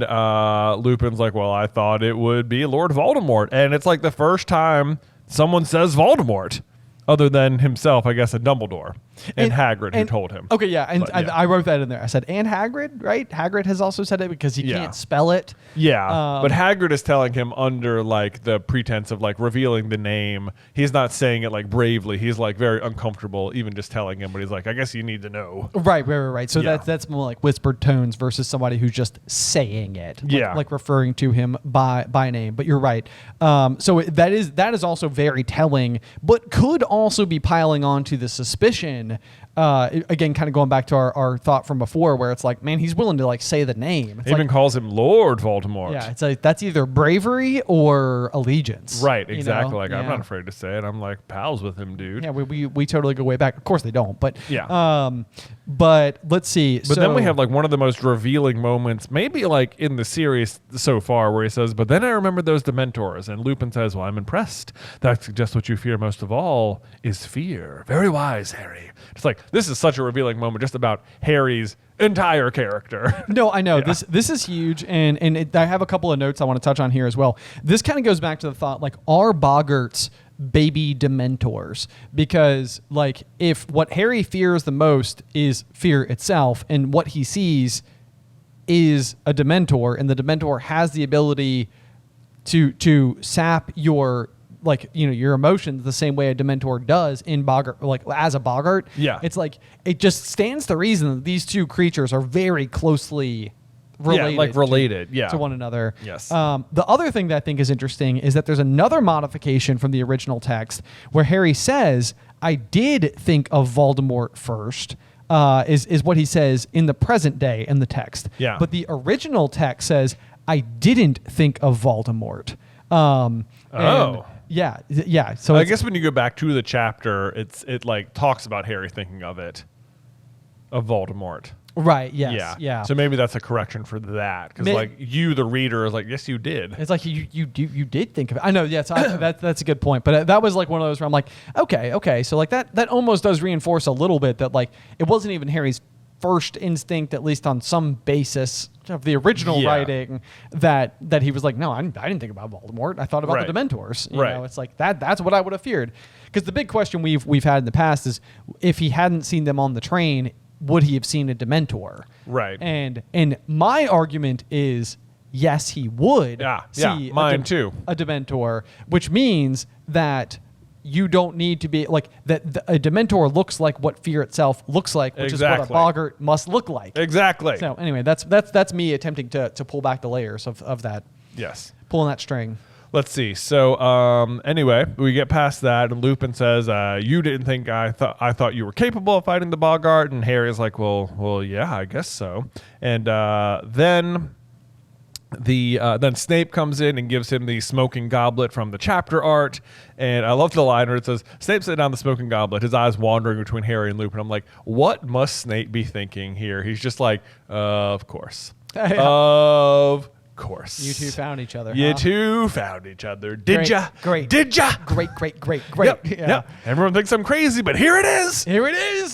Lupin's like, well, I thought it would be Lord Voldemort. And it's like the first time someone says Voldemort. Other than himself, I guess, and Dumbledore and Hagrid, who told him. Okay, yeah, and I wrote that in there. I said, and Hagrid, right? Hagrid has also said it because he can't spell it. Yeah, but Hagrid is telling him under, like, the pretense of, like, revealing the name. He's not saying it, like, bravely. He's, like, very uncomfortable even just telling him, but he's like, I guess you need to know. Right. So that's more like whispered tones versus somebody who's just saying it. Like referring to him by name. But you're right. So that is also very telling, but could also be piling on to the suspicion. Again, kind of going back to our thought from before where it's like, man, he's willing to like say the name. It's even calls him Lord Voldemort. Yeah, it's like that's either bravery or allegiance. Right, exactly. You know? I'm not afraid to say it. I'm like pals with him, dude. Yeah, we totally go way back. Of course they don't, but yeah. But let's see. But then we have like one of the most revealing moments, maybe like in the series so far, where he says, but then I remember those Dementors. And Lupin says, well, I'm impressed. That suggests what you fear most of all is fear. Very wise, Harry. It's like, this is such a revealing moment just about Harry's entire character. No, I know. Yeah. This is huge. And I have a couple of notes I want to touch on here as well. This kind of goes back to the thought, like, are boggarts baby Dementors? Because like if what Harry fears the most is fear itself and what he sees is a Dementor and the Dementor has the ability to sap your your emotions the same way a Dementor does in boggart, like as a boggart. Yeah. It's like it just stands to reason that these two creatures are very closely related to one another. Yes. The other thing that I think is interesting is that there's another modification from the original text where Harry says, I did think of Voldemort first, is what he says in the present day in the text. Yeah. But the original text says, I didn't think of Voldemort. Yeah. So I guess when you go back to the chapter, it like talks about Harry thinking of Voldemort. Right. Yes. Yeah. So maybe that's a correction for that, because like you, the reader, is like, yes, you did. It's like you did think of it. I know. Yes. That's a good point. But that was like one of those where I'm like, okay. So like that almost does reinforce a little bit that like it wasn't even Harry's first instinct, at least on some basis of the original writing, that he was like, no, I didn't think about Voldemort. I thought about the Dementors. You know, it's like that's what I would have feared. Because the big question we've had in the past is if he hadn't seen them on the train, would he have seen a Dementor? Right. And my argument is yes, he would see mine too. A Dementor, which means that you don't need to be like that. A Dementor looks like what fear itself looks like, which is what a boggart must look like. Exactly. So anyway, that's me attempting to pull back the layers of that. Yes. Pulling that string. Let's see. So anyway, we get past that, and Lupin says, "You didn't think I thought you were capable of fighting the boggart?" And Harry's like, "Well, yeah, I guess so." And then Snape comes in and gives him the smoking goblet from the chapter art, and I love the line where it says, "Snape set down the smoking goblet, his eyes wandering between Harry and Lupin." I'm like, what must Snape be thinking here? He's just like, of course, of course. You two found each other. You two found each other. Did ya? Great. Did ya? Great. Yep. Everyone thinks I'm crazy, but here it is.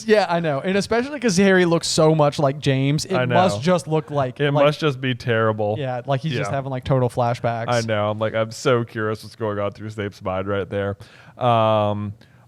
Yeah, I know. And especially because Harry looks so much like James, it must just look like... It must just be terrible. Yeah, like he's just having like total flashbacks. I know. I'm so curious what's going on through Snape's mind right there.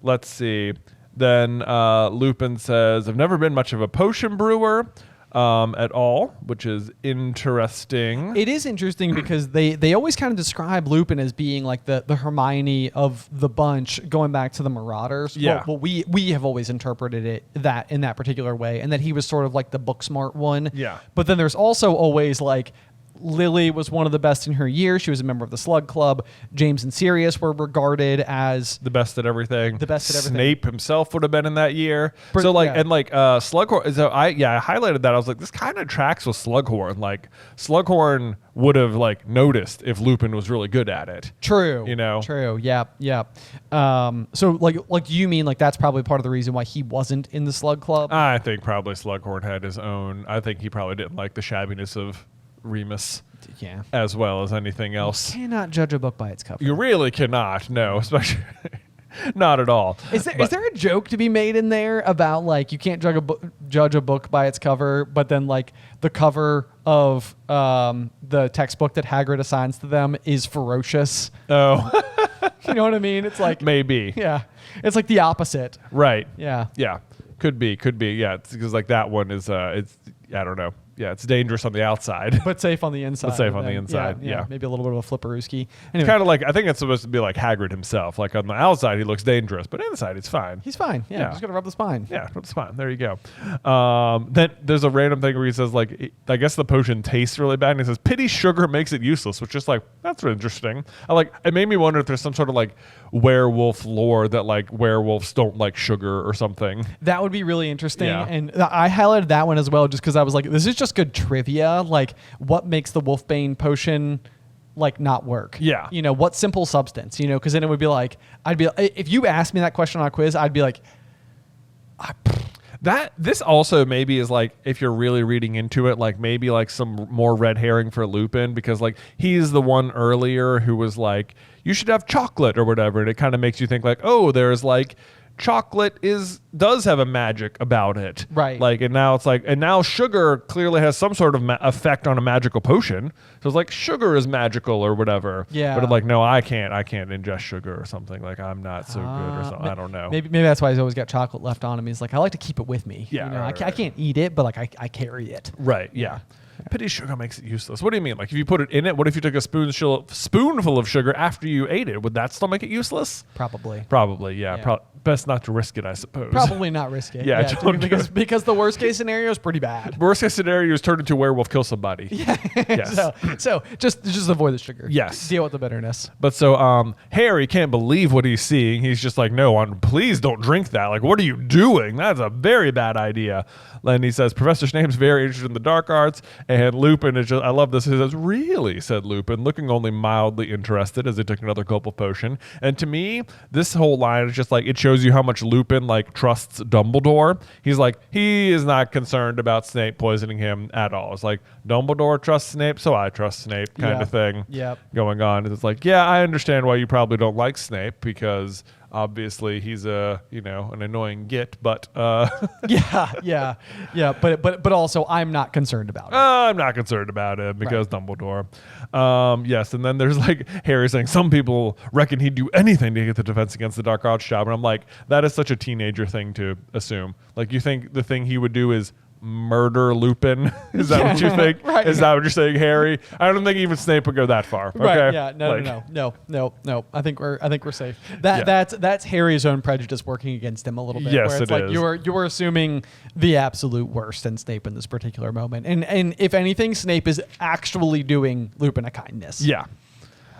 Let's see. Then Lupin says, I've never been much of a potion brewer. at all, which is interesting. It is interesting because they always kind of describe Lupin as being like the Hermione of the bunch, going back to the Marauders. Yeah. Well, we have always interpreted it that in that particular way, and that he was sort of like the book smart one. Yeah. But then there's also always like Lily was one of the best in her year. She was a member of the Slug Club. James and Sirius were regarded as the best at everything. The best at everything. Snape himself would have been in that year. Slughorn. So I highlighted that. I was like, this kind of tracks with Slughorn. Like Slughorn would have like noticed if Lupin was really good at it. True. You know. True. Yeah. Yeah. So like you mean like that's probably part of the reason why he wasn't in the Slug Club? I think probably Slughorn had his own. I think he probably didn't like the shabbiness of Remus, as well as anything else. You cannot judge a book by its cover. You really cannot, no, especially not at all. Is there a joke to be made in there about like you can't judge a book by its cover, but then like the cover of the textbook that Hagrid assigns to them is ferocious? Oh, you know what I mean? It's like maybe. Yeah, it's like the opposite. Right. Yeah. Yeah. Could be. Yeah, because like that one is it's I don't know. Yeah, it's dangerous on the outside, but safe on the inside. Yeah. Maybe a little bit of a flipperooski. Anyway. Kind of like I think it's supposed to be like Hagrid himself. Like on the outside, he looks dangerous, but inside, he's fine. He's fine. Yeah. Just gotta rub the spine. Yeah, rub the spine. There you go. Then there's a random thing where he says like, I guess the potion tastes really bad, and he says pity sugar makes it useless, which is like that's interesting. It made me wonder if there's some sort of like werewolf lore that like werewolves don't like sugar or something. That would be really interesting. Yeah. And I highlighted that one as well just because I was like, this is just good trivia. Like, what makes the wolfbane potion like not work? Yeah. You know, what simple substance? You know, because then it would be like, if you asked me that question on a quiz, I'd be like, this also maybe is like if you're really reading into it, like maybe like some more red herring for Lupin, because like he's the one earlier who was like, you should have chocolate or whatever, and it kind of makes you think like, oh, there's like chocolate does have a magic about it, right? Like, and now it's like, and now sugar clearly has some sort of effect on a magical potion. So it's like sugar is magical or whatever. Yeah. But it's like, no, I can't ingest sugar or something. Like I'm not so good or something. I don't know. Maybe that's why he's always got chocolate left on him. He's like, I like to keep it with me. Yeah. You know, I can't eat it, but like I carry it. Right. Yeah. Pity sugar makes it useless. What do you mean? Like if you put it in it, what if you took a spoonful of sugar after you ate it? Would that still make it useless? Probably. Yeah. Best not to risk it, I suppose. Probably not risk it. Yeah, because the worst case scenario is pretty bad. Worst case scenario is turn into a werewolf, kill somebody. Yeah. Yes. so just avoid the sugar. Yes. Deal with the bitterness. But so Harry can't believe what he's seeing. He's just like, no, please don't drink that. Like, what are you doing? That's a very bad idea. And he says, Professor Snape's very interested in the dark arts, and Lupin is just, I love this. He says, really, said Lupin, looking only mildly interested as he took another gulp of potion. And to me, this whole line is just like, it shows you how much Lupin like trusts Dumbledore. He's like, he is not concerned about Snape poisoning him at all. It's like, Dumbledore trusts Snape, so I trust Snape kind of thing going on. And it's like, yeah, I understand why you probably don't like Snape, because obviously he's an annoying git, but but also I'm not concerned about it. I'm not concerned about it because Dumbledore. Yes, and then there's like Harry saying some people reckon he'd do anything to get the Defense Against the Dark Arts job, and I'm like, that is such a teenager thing to assume. Like, you think the thing he would do is murder Lupin? Is that what you think? Right. Is that what you're saying, Harry? I don't think even Snape would go that far. Okay? Right. Yeah. No. I think we're safe. That's Harry's own prejudice working against him a little bit. Yes, where it's it like is. you're assuming the absolute worst in Snape in this particular moment, and if anything, Snape is actually doing Lupin a kindness. Yeah.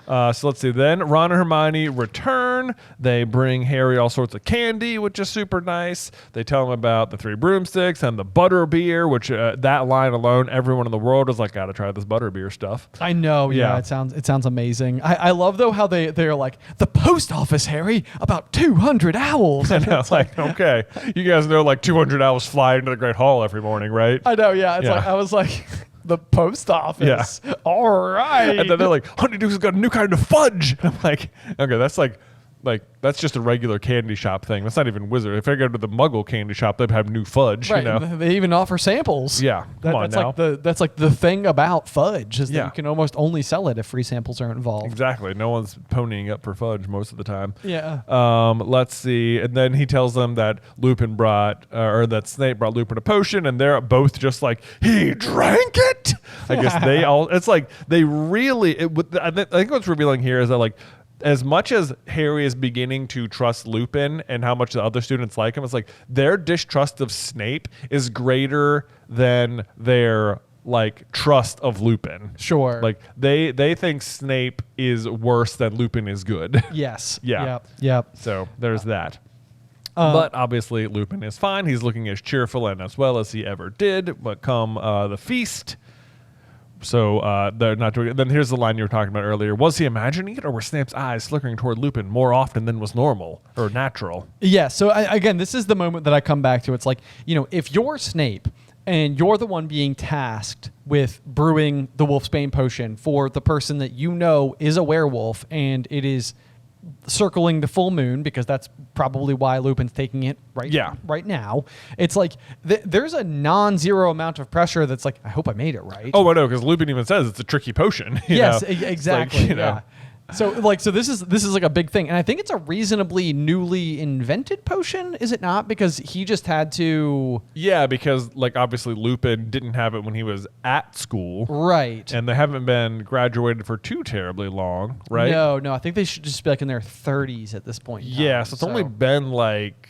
So let's see. Then Ron and Hermione return. They bring Harry all sorts of candy, which is super nice. They tell him about the 3 broomsticks and the butter beer, which that line alone, everyone in the world is like, gotta try this butter beer stuff. I know. Yeah. It sounds amazing. I love though how they're like, the post office, Harry, about 200 owls. And it's like, okay, you guys know like 200 owls fly into the Great Hall every morning, right? I know. Yeah. It's like, I was like, the post office. Yeah. All right. And then they're like, Honeydukes has got a new kind of fudge. And I'm like, okay, that's like like, that's just a regular candy shop thing. That's not even Wizard. If I go to the Muggle candy shop, they'd have new fudge. Right. You know? They even offer samples. Yeah. That's like the thing about fudge is that you can almost only sell it if free samples are involved. Exactly. No one's ponying up for fudge most of the time. Yeah. Let's see. And then he tells them that Lupin brought, or that Snape brought Lupin a potion, and they're both just like, he drank it. I guess they all. It's like they really. I think what's revealing here is that like, as much as Harry is beginning to trust Lupin and how much the other students like him, it's like their distrust of Snape is greater than their like trust of Lupin. Sure. Like they think Snape is worse than Lupin is good. Yes. Yeah. Yep. So there's that. But obviously Lupin is fine. He's looking as cheerful and as well as he ever did. But come the feast. So they're not doing it. Then here's the line you were talking about earlier. Was he imagining it, or were Snape's eyes flickering toward Lupin more often than was normal or natural? Yeah. So again, this is the moment that I come back to. It's like, if you're Snape and you're the one being tasked with brewing the wolfsbane potion for the person that you know is a werewolf, and it is circling the full moon, because that's probably why Lupin's taking it right now. It's like there's a non-zero amount of pressure that's like, I hope I made it right. Oh, I know, because Lupin even says it's a tricky potion. Yes, know? Exactly. Like, yeah. So this is like a big thing, and I think it's a reasonably newly invented potion, is it not? Because he just had to. Yeah, because like obviously Lupin didn't have it when he was at school, right? And they haven't been graduated for too terribly long, right? No, I think they should just be like in their 30s at this point. Yeah, so it's only been like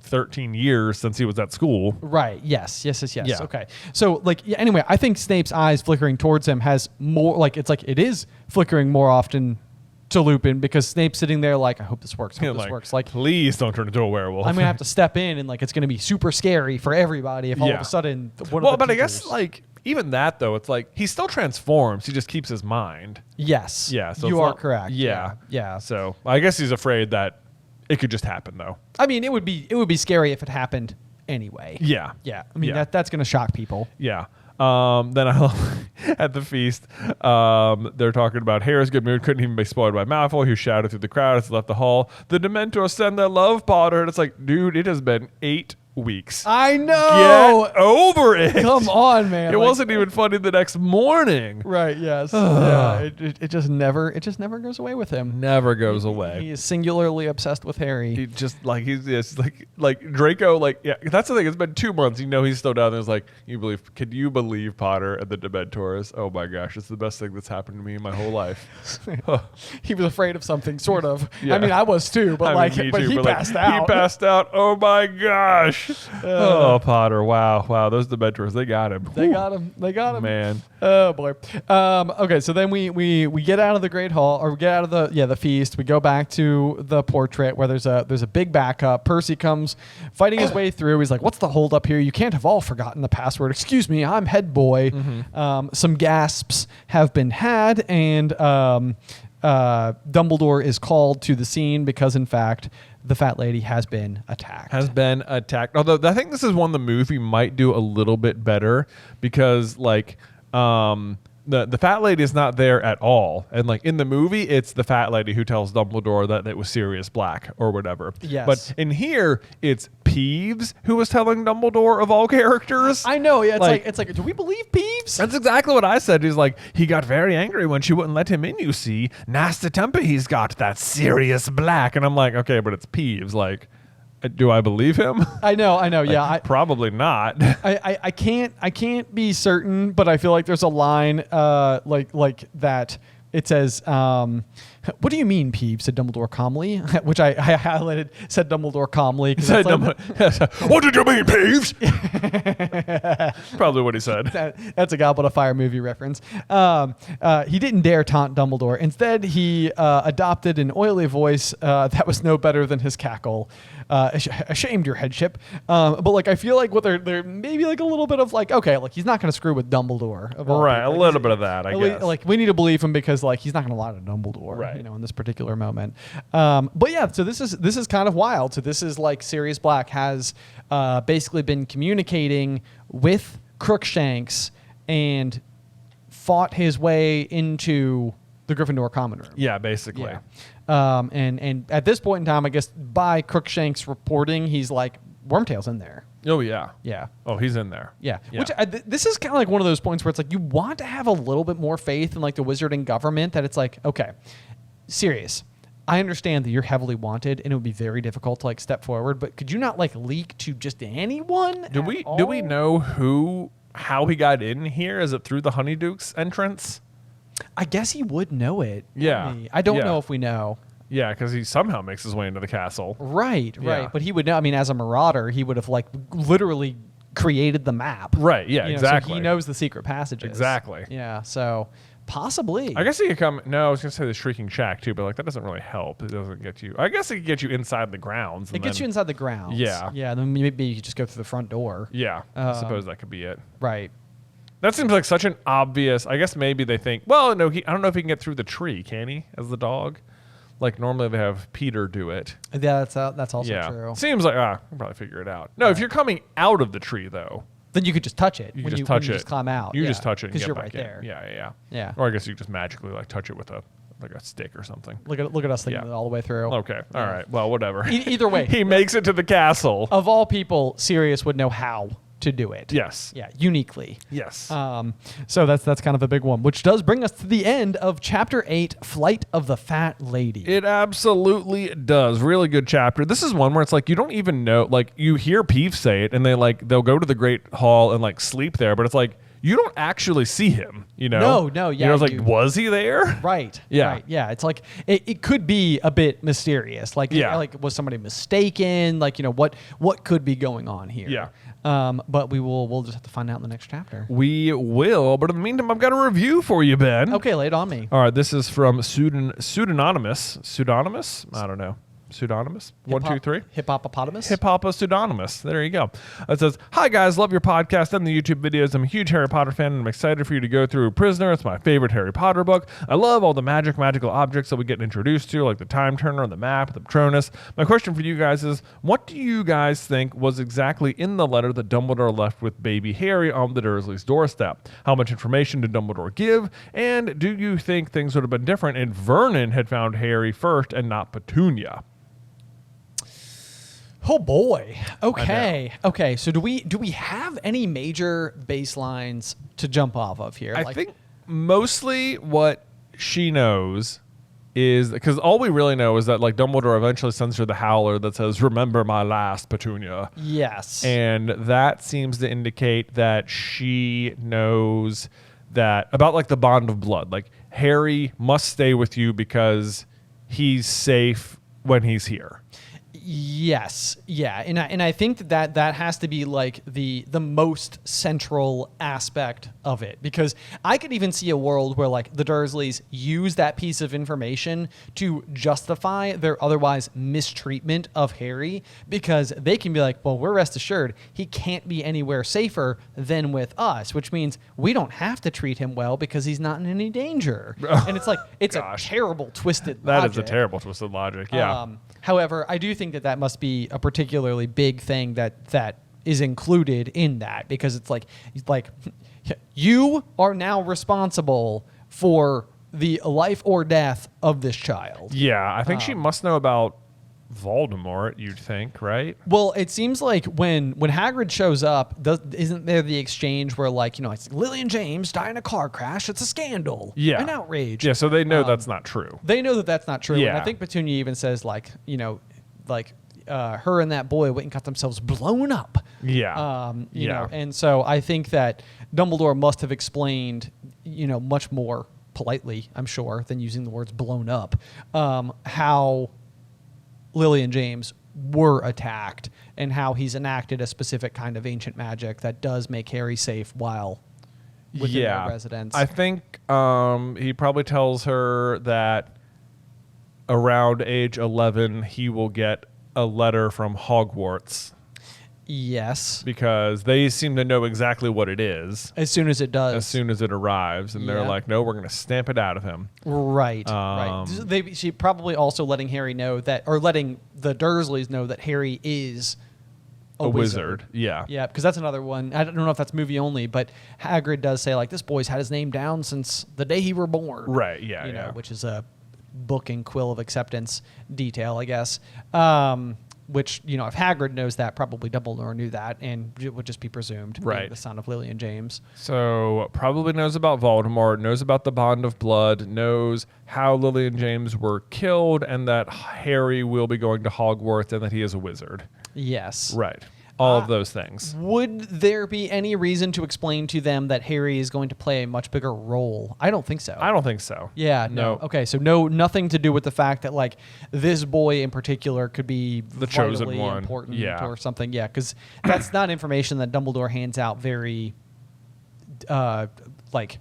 13 years since he was at school. Right. Yes. Yeah. Okay. So like, anyway, I think Snape's eyes flickering towards him has more, like, it's like it is flickering more often to Lupin, because Snape's sitting there like, I hope this works. Like, please don't turn into a werewolf. I'm gonna have to step in, and like it's gonna be super scary for everybody if all of a sudden I guess like even that though, it's like he still transforms. He just keeps his mind. Yes. Yeah. So you are correct. Yeah. So I guess he's afraid that it could just happen though. I mean, it would be scary if it happened anyway. Yeah. Yeah. I mean, that's gonna shock people. Yeah. Then I love at the feast, they're talking about Harry's good mood couldn't even be spoiled by Malfoy, who shouted through the crowd as he left the hall, "The Dementors send their love, Potter." And it's like, dude, it has been 8 weeks. I know. Get over it. Come on, man. It wasn't even funny the next morning. Right. Yes. Yeah. It just never goes away with him. Never goes away. He is singularly obsessed with Harry. He just like he's just like Draco. Like, yeah, that's the thing. It's been 2 months. He's still down there. It's like, can you believe Potter and the Dementors? Oh my gosh, it's the best thing that's happened to me in my whole life. He was afraid of something, sort of. Yeah. I mean, I was too, but he passed out. He passed out. Oh my gosh. Oh, Potter. Wow. Those Dementors, they got him. They got him. Man. Oh boy. Okay, so then we get out of the Great Hall, or we get out of the feast. We go back to the portrait where there's a big backup. Percy comes fighting his way through. He's like, "What's the hold up here? You can't have all forgotten the password. Excuse me, I'm head boy." Mm-hmm. Some gasps have been had, and Dumbledore is called to the scene because, in fact, the fat lady has been attacked. Although I think this is one the movie might do a little bit better, because like the fat lady is not there at all, and like in the movie it's the fat lady who tells Dumbledore that it was Sirius Black or whatever. Yes. But in here it's Peeves who was telling Dumbledore, of all characters. I know. Yeah. It's like, do we believe Peeves? That's exactly what I said. He's like, he got very angry when she wouldn't let him in. You see, nasty temper he's got, that Sirius Black. And I'm like, okay, but it's Peeves. Like, do I believe him? I know. Yeah. Probably not. I can't be certain, but I feel like there's a line like that. It says, "What do you mean, Peeves?" said Dumbledore calmly, which I highlighted. Said Dumbledore calmly. What did you mean, Peeves? Probably what he said. That's a Goblet of Fire movie reference. He didn't dare taunt Dumbledore. Instead, he adopted an oily voice that was no better than his cackle. Ashamed, your headship. But like, I feel like what they're maybe like a little bit of like, okay, like he's not going to screw with Dumbledore. Right, a little bit of that, I guess. Like, we need to believe him because like he's not going to lie to Dumbledore, right? In this particular moment. But yeah, so this is kind of wild. So this is like Sirius Black has basically been communicating with Crookshanks and fought his way into the the Gryffindor common room. Yeah, basically. Yeah. And at this point in time, I guess by Crookshanks reporting, he's like, Wormtail's in there. Oh, yeah. Yeah. Oh, he's in there. Yeah. Which this is kind of like one of those points where it's like you want to have a little bit more faith in like the wizarding government, that it's like, okay, serious. I understand that you're heavily wanted and it would be very difficult to like step forward, but could you not like leak to just anyone? Do we know how he got in here? Is it through the Honeydukes entrance? I guess he would know it. Yeah. I don't know if we know. Yeah, because he somehow makes his way into the castle. Right. Yeah. But he would know. I mean, as a marauder, he would have like literally created the map. Right. Yeah, exactly. So he knows the secret passages. Exactly. Yeah. So possibly. I guess he could come. No, I was going to say the Shrieking Shack too, but like that doesn't really help. It doesn't get you. I guess it could get you inside the grounds. It gets you inside the grounds. Yeah. Yeah. Then maybe you could just go through the front door. Yeah. I suppose that could be it. Right. That seems like such an obvious. I guess maybe they think. Well, no. I don't know if he can get through the tree. Can he? As the dog. Like normally they have Peter do it. Yeah, that's also true. Seems like I can probably figure it out. No, if you're coming out of the tree though, then you could just touch it. You just touch it. You just climb out. You just touch it because and you're get right back in. there. Yeah. Or I guess you just magically like touch it with a stick or something. Look at us thinking it all the way through. Okay. All right. Well, whatever. Either way, he makes it to the castle. Of all people, Sirius would know how to do it. Yes. Yeah, uniquely. Yes. So that's kind of a big one, which does bring us to the end of Chapter 8, Flight of the Fat Lady. It absolutely does. Really good chapter. This is one where it's like you don't even know, like you hear Peeves say it and they'll go to the Great Hall and like sleep there, but it's like you don't actually see him, you know? No, yeah. You know, it's like, was he there? Right. Yeah. Right, yeah. It's like, it could be a bit mysterious. Like, like, was somebody mistaken? Like, you know, what could be going on here? Yeah. But we'll just have to find out in the next chapter. We will. But in the meantime, I've got a review for you, Ben. Okay, lay it on me. All right. This is from Pseudonymous. Pseudonymous? I don't know. Pseudonymous? 1, 2, 3. Hippopotamus? Pseudonymous. There you go. It says, "Hi guys, love your podcast and the YouTube videos. I'm a huge Harry Potter fan and I'm excited for you to go through Prisoner. It's my favorite Harry Potter book. I love all the magical objects that we get introduced to, like the Time Turner on the map, the Patronus. My question for you guys is, what do you guys think was exactly in the letter that Dumbledore left with baby Harry on the Dursleys' doorstep? How much information did Dumbledore give? And do you think things would have been different if Vernon had found Harry first and not Petunia?" Oh boy. Okay. So do we have any major baselines to jump off of here? I think mostly what she knows is because all we really know is that like Dumbledore eventually sends her the howler that says, "Remember my last, Petunia." Yes. And that seems to indicate that she knows that about like the bond of blood. Like Harry must stay with you because he's safe when he's here. Yes, yeah, and I think that has to be like the most central aspect of it, because I could even see a world where like the Dursleys use that piece of information to justify their otherwise mistreatment of Harry, because they can be like, well, we're rest assured he can't be anywhere safer than with us, which means we don't have to treat him well because he's not in any danger. And it's like it's a terrible twisted logic. That is a terrible twisted logic. Yeah. However, I do think that must be a particularly big thing that is included in that, because it's like you are now responsible for the life or death of this child. Yeah, I think she must know about Voldemort, you'd think, right? Well, it seems like when Hagrid shows up, isn't there the exchange where like, you know, it's Lily and James die in a car crash, it's a scandal, an outrage. Yeah, so they know that's not true. They know that that's not true. Yeah. And I think Petunia even says like, you know, like her and that boy went and got themselves blown up. Yeah. You know, and so I think that Dumbledore must have explained, you know, much more politely, I'm sure, than using the words blown up, how Lily and James were attacked and how he's enacted a specific kind of ancient magic that does make Harry safe while within their residence. I think he probably tells her that around age 11 he will get a letter from Hogwarts. Yes. Because they seem to know exactly what it is. As soon as it does. As soon as it arrives. And they're like, no, we're going to stamp it out of him. Right. She probably also letting Harry know that, or letting the Dursleys know that Harry is a wizard. Yeah. Yeah, because that's another one. I don't know if that's movie only, but Hagrid does say, like, this boy's had his name down since the day he were born. Right, yeah, you know, yeah. which is a book and quill of acceptance detail, I guess. Which, you know, if Hagrid knows that, probably Dumbledore knew that, and it would just be presumed. Right. Being the son of Lily and James. So probably knows about Voldemort, knows about the bond of blood, knows how Lily and James were killed, and that Harry will be going to Hogwarts, and that he is a wizard. Yes. Right. All of those things. Would there be any reason to explain to them that Harry is going to play a much bigger role? I don't think so. I don't think so. Yeah, no. Okay, so nothing to do with the fact that, like, this boy in particular could be the chosen one, important or something. Yeah, because that's not information that Dumbledore hands out very, like,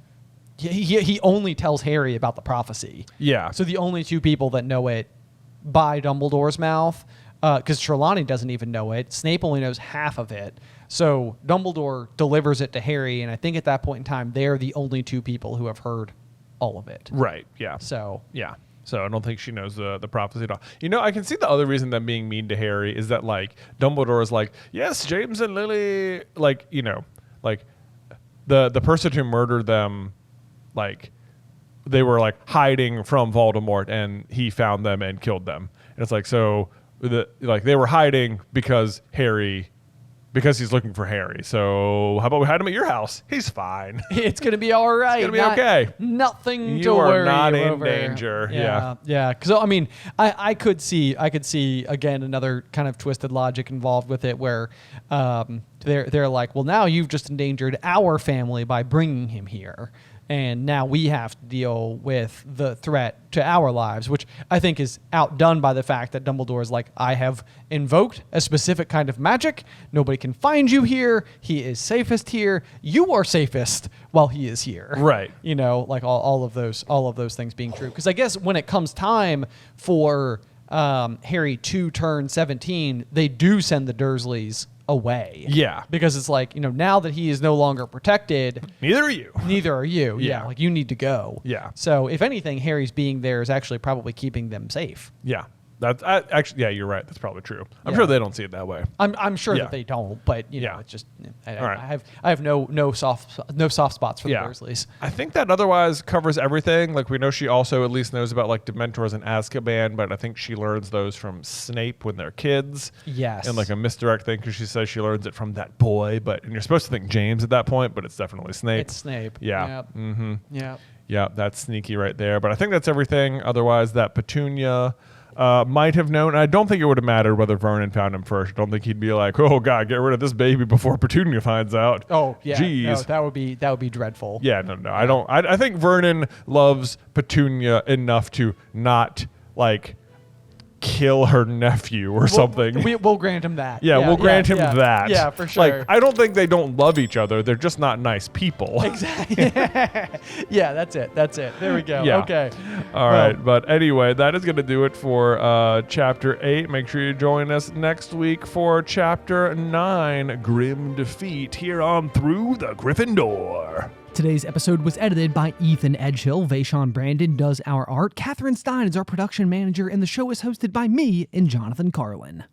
he only tells Harry about the prophecy. Yeah. So the only two people that know it by Dumbledore's mouth, because Trelawney doesn't even know it. Snape only knows half of it. So Dumbledore delivers it to Harry, and I think at that point in time, they're the only two people who have heard all of it. Right, yeah. So yeah. So I don't think she knows the prophecy at all. You know, I can see the other reason them being mean to Harry is that, like, Dumbledore is like, yes, James and Lily, like, you know, like, the person who murdered them, like, they were, like, hiding from Voldemort, and he found them and killed them. And it's like, so... they were hiding because he's looking for Harry. So how about we hide him at your house? He's fine. It's gonna be all right. It's gonna be okay. Nothing you to worry are not over. in danger. Yeah. Because I mean, I could see again another kind of twisted logic involved with it, where they're like, well, now you've just endangered our family by bringing him here. And now we have to deal with the threat to our lives, which I think is outdone by the fact that Dumbledore is like, I have invoked a specific kind of magic. Nobody can find you here. He is safest here. You are safest while he is here. Right. You know, like all of those things being true. Because I guess when it comes time for Harry to turn 17, they do send the Dursleys away. Yeah. Because it's like, you know, now that he is no longer protected, neither are you. Yeah. Like, you need to go. Yeah. So if anything, Harry's being there is actually probably keeping them safe. Yeah. That's actually, yeah, you're right. That's probably true. I'm sure they don't see it that way. I'm sure that they don't, but you know, it's just I have no soft spots for the Dursleys. I think that otherwise covers everything. Like, we know she also at least knows about, like, Dementors and Azkaban, but I think she learns those from Snape when they're kids. Yes. And, like, a misdirect thing, because she says she learns it from that boy, and you're supposed to think James at that point, but it's definitely Snape. It's Snape. Yeah. Yep. Mm-hmm. Yeah. Yeah, that's sneaky right there. But I think that's everything. Otherwise, that Petunia might have known. I don't think it would have mattered whether Vernon found him first. I don't think he'd be like, oh, God, get rid of this baby before Petunia finds out. Oh, yeah. Jeez. No, that would be dreadful. Yeah, no. I think Vernon loves Petunia enough to not, like, kill her nephew or something. We'll grant him that. Yeah, we'll grant him that. Yeah, for sure. Like, I don't think they don't love each other. They're just not nice people. Exactly. Yeah, that's it. There we go. Yeah. Okay. All right. But anyway, that is going to do it for Chapter 8. Make sure you join us next week for Chapter 9, Grim Defeat, here on Through the Gryffindor. Today's episode was edited by Ethan Edghill. Vaishon Brandon does our art. Catherine Stein is our production manager, and the show is hosted by me and Jonathan Carlin.